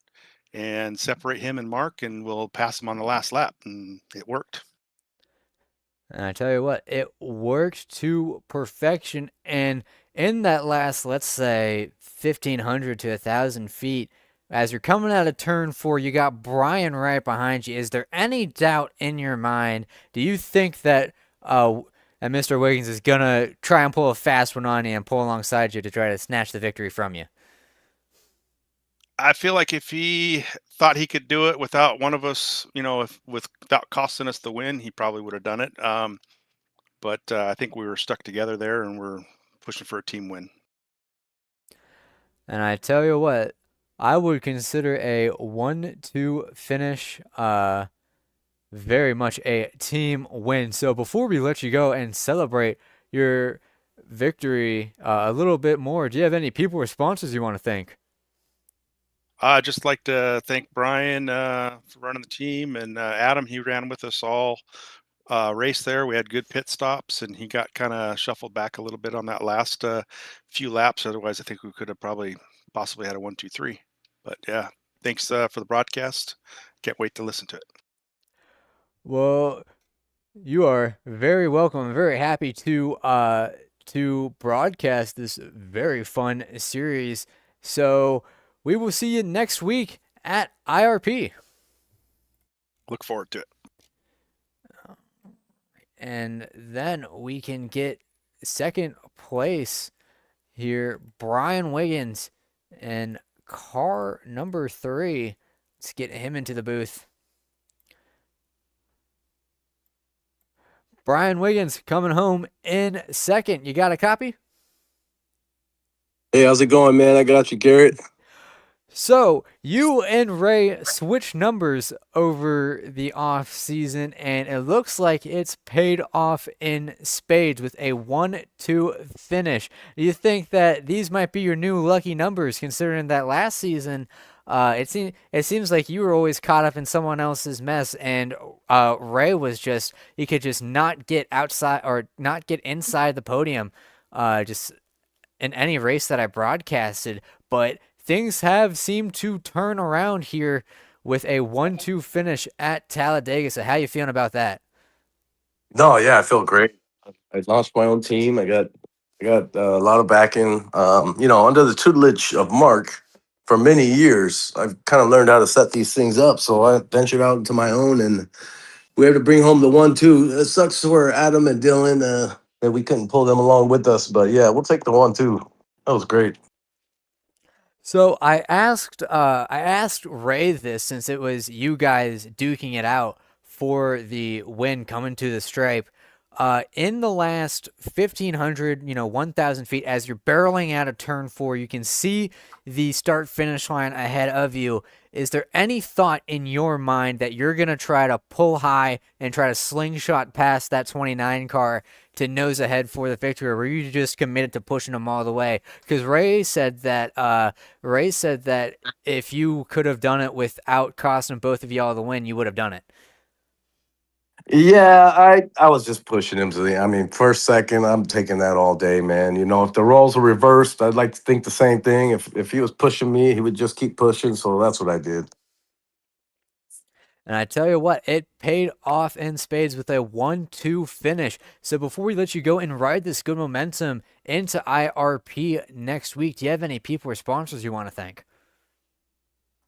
and separate him and Mark, and we'll pass him on the last lap. And it worked. And I tell you what, it worked to perfection. And in that last, let's say, 1,500 to 1,000 feet, as you're coming out of turn 4, you got Brian right behind you. Is there any doubt in your mind? Do you think that Mr. Wiggins is going to try and pull a fast one on you and pull alongside you to try to snatch the victory from you? I feel like if he thought he could do it without one of us, without costing us the win, he probably would have done it. But I think we were stuck together there, and we're pushing for a team win. And I tell you what, I would consider a 1-2 finish very much a team win. So before we let you go and celebrate your victory a little bit more, do you have any people or sponsors you want to thank? I'd just like to thank Brian for running the team, and Adam. He ran with us all race there. We had good pit stops, and he got kind of shuffled back a little bit on that last few laps. Otherwise, I think we could have probably possibly had a 1-2-3. But yeah, thanks for the broadcast. Can't wait to listen to it. Well, you are very welcome. I'm very happy to broadcast this very fun series. So we will see you next week at IRP. Look forward to it. And then we can get second place here, Brian Wiggins and car number 3. Let's get him into the booth. Brian Wiggins coming home in second. You got a copy? Hey, how's it going, man? I got you, Garrett. So you and Ray switched numbers over the off season, and it looks like it's paid off in spades with a 1-2 finish. Do you think that these might be your new lucky numbers, considering that last season, it seems like you were always caught up in someone else's mess, and Ray was he could just not get outside or not get inside the podium, just in any race that I broadcasted, but things have seemed to turn around here with a 1-2 finish at Talladega. So how you feeling about that? No, yeah, I feel great. I launched my own team. I got a lot of backing. Under the tutelage of Mark for many years, I've kind of learned how to set these things up. So I ventured out into my own, and we have to bring home the 1-2. It sucks for Adam and Dylan that we couldn't pull them along with us, but yeah, we'll take the 1-2. That was great. So I asked Ray this since it was you guys duking it out for the win coming to the stripe. In the last 1,500, 1,000 feet, as you're barreling out of turn 4, you can see the start finish line ahead of you. Is there any thought in your mind that you're going to try to pull high and try to slingshot past that 29 car to nose ahead for the victory, or were you just committed to pushing them all the way? Because Ray said that if you could have done it without costing both of y'all the win, you would have done it. Yeah, I was just pushing him to the. I mean, first, second, I'm taking that all day, man. If the roles were reversed, I'd like to think the same thing. If he was pushing me, he would just keep pushing. So that's what I did. And I tell you what, it paid off in spades with a 1-2 finish. So before we let you go and ride this good momentum into IRP next week, do you have any people or sponsors you want to thank?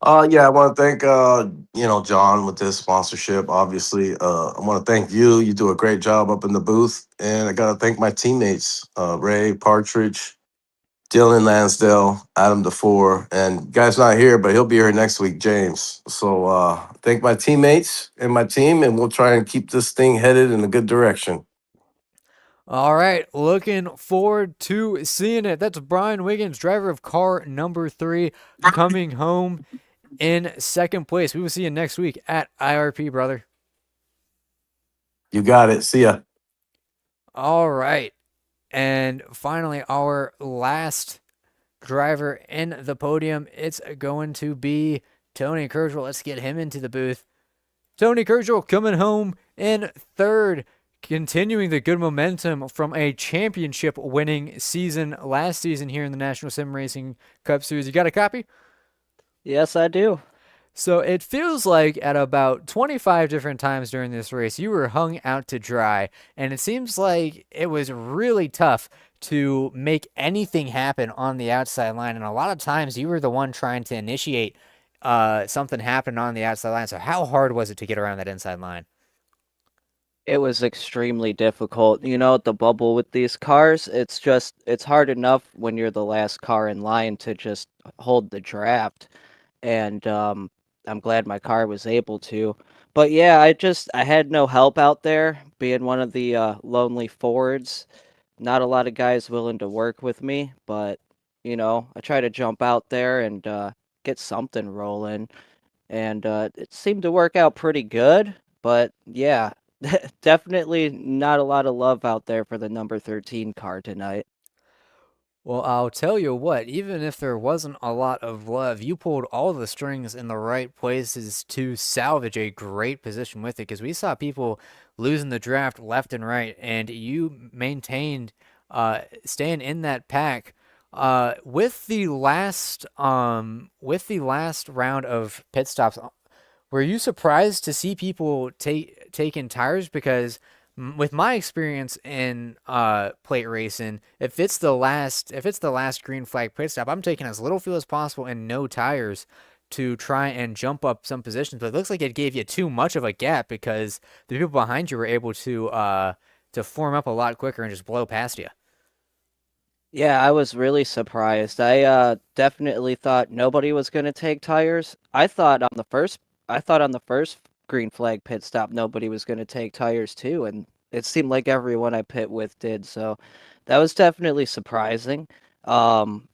Yeah, I want to thank John with this sponsorship. Obviously, I want to thank you. You do a great job up in the booth, and I got to thank my teammates, Ray Partridge, Dylan Lansdale, Adam DeFore, and guy's not here, but he'll be here next week, James. So thank my teammates and my team, and we'll try and keep this thing headed in a good direction. All right, looking forward to seeing it. That's Brian Wiggins, driver of car number 3, coming home in second place. We will see you next week at IRP, brother. You got it. See ya. All right. And finally, our last driver in the podium, it's going to be Tony Kurzel. Let's get him into the booth. Tony Kergel coming home in third, continuing the good momentum from a championship winning season last season here in the National Sim Racing Cup Series. You got a copy? Yes, I do. So it feels like at about 25 different times during this race, you were hung out to dry. And it seems like it was really tough to make anything happen on the outside line. And a lot of times you were the one trying to initiate something happening on the outside line. So how hard was it to get around that inside line? It was extremely difficult. You know, the bubble with these cars, it's hard enough when you're the last car in line to just hold the draft. And I'm glad my car was able to. But yeah, I had no help out there, being one of the lonely forwards. Not a lot of guys willing to work with me, but you know, I try to jump out there and get something rolling, and it seemed to work out pretty good. But yeah, definitely not a lot of love out there for the number 13 car tonight. Well, I'll tell you what, even if there wasn't a lot of love, you pulled all the strings in the right places to salvage a great position with it because we saw people losing the draft left and right, and you maintained staying in that pack. With the last round of pit stops, were you surprised to see people taking tires? Because with my experience in plate racing, if it's the last green flag pit stop, I'm taking as little fuel as possible and no tires to try and jump up some positions. But it looks like it gave you too much of a gap because the people behind you were able to form up a lot quicker and just blow past you. Yeah, I was really surprised. I definitely thought nobody was going to take tires. I thought on the first green flag pit stop nobody was going to take tires too, and it seemed like everyone I pit with did. So that was definitely surprising. Um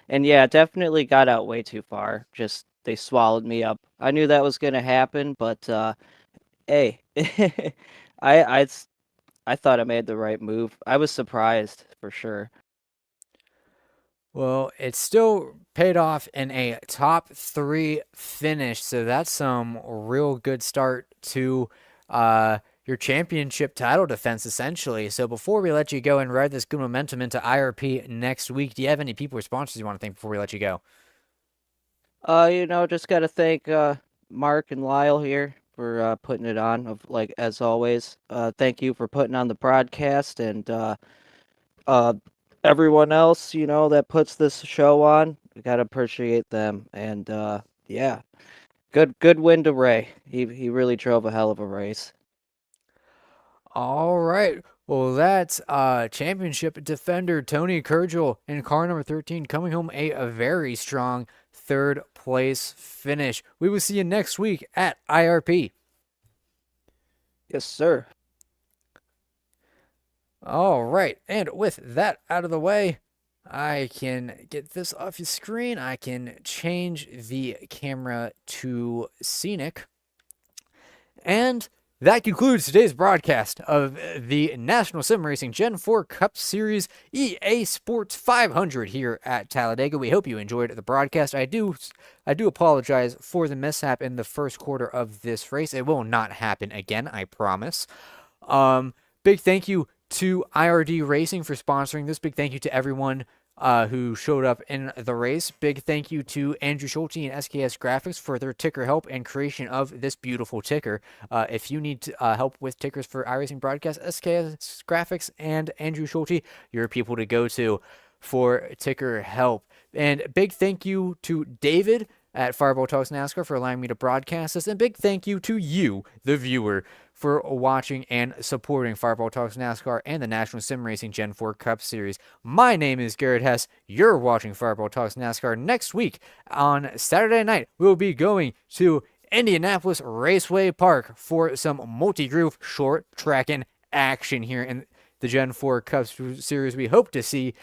and yeah, definitely got out way too far. Just they swallowed me up. I knew that was going to happen, but hey, I I I thought I made the right move. I was surprised for sure. Well, it still paid off in a top three finish, so that's some real good start to your championship title defense, essentially. So before we let you go and ride this good momentum into IRP next week, do you have any people or sponsors you want to thank before we let you go? You know, just gotta thank Mark and Lyle here for putting it on. Of like as always, thank you for putting on the broadcast and uh everyone else, you know, that puts this show on. I gotta appreciate them. And yeah, good win to Ray. He really drove a hell of a race. All right. Well, that's championship defender Tony Kergel in car number 13 coming home a very strong third place finish. We will see you next week at IRP. Yes, sir. All right. And with that out of the way, I can get this off your screen. I can change the camera to scenic. And that concludes today's broadcast of the National Sim Racing Gen 4 Cup Series EA Sports 500 here at Talladega. We hope you enjoyed the broadcast. I do apologize for the mishap in the first quarter of this race. It will not happen again, I promise. Big thank you to IRD Racing for sponsoring this. Big thank you to everyone who showed up in the race. Big thank you to Andrew Schulte and SKS Graphics for their ticker help and creation of this beautiful ticker. If you need help with tickers for iRacing broadcast, SKS Graphics and Andrew Schulte, you're people to go to for ticker help. And big thank you to David at Fireball Talks NASCAR for allowing me to broadcast this. And big thank you to you, the viewer, for watching and supporting Fireball Talks NASCAR and the National Sim Racing Gen 4 Cup Series. My name is Garrett Hess. You're watching Fireball Talks NASCAR. Next week on Saturday night, we'll be going to Indianapolis Raceway Park for some multi-groove short tracking action here in the Gen 4 Cup Series. We hope to see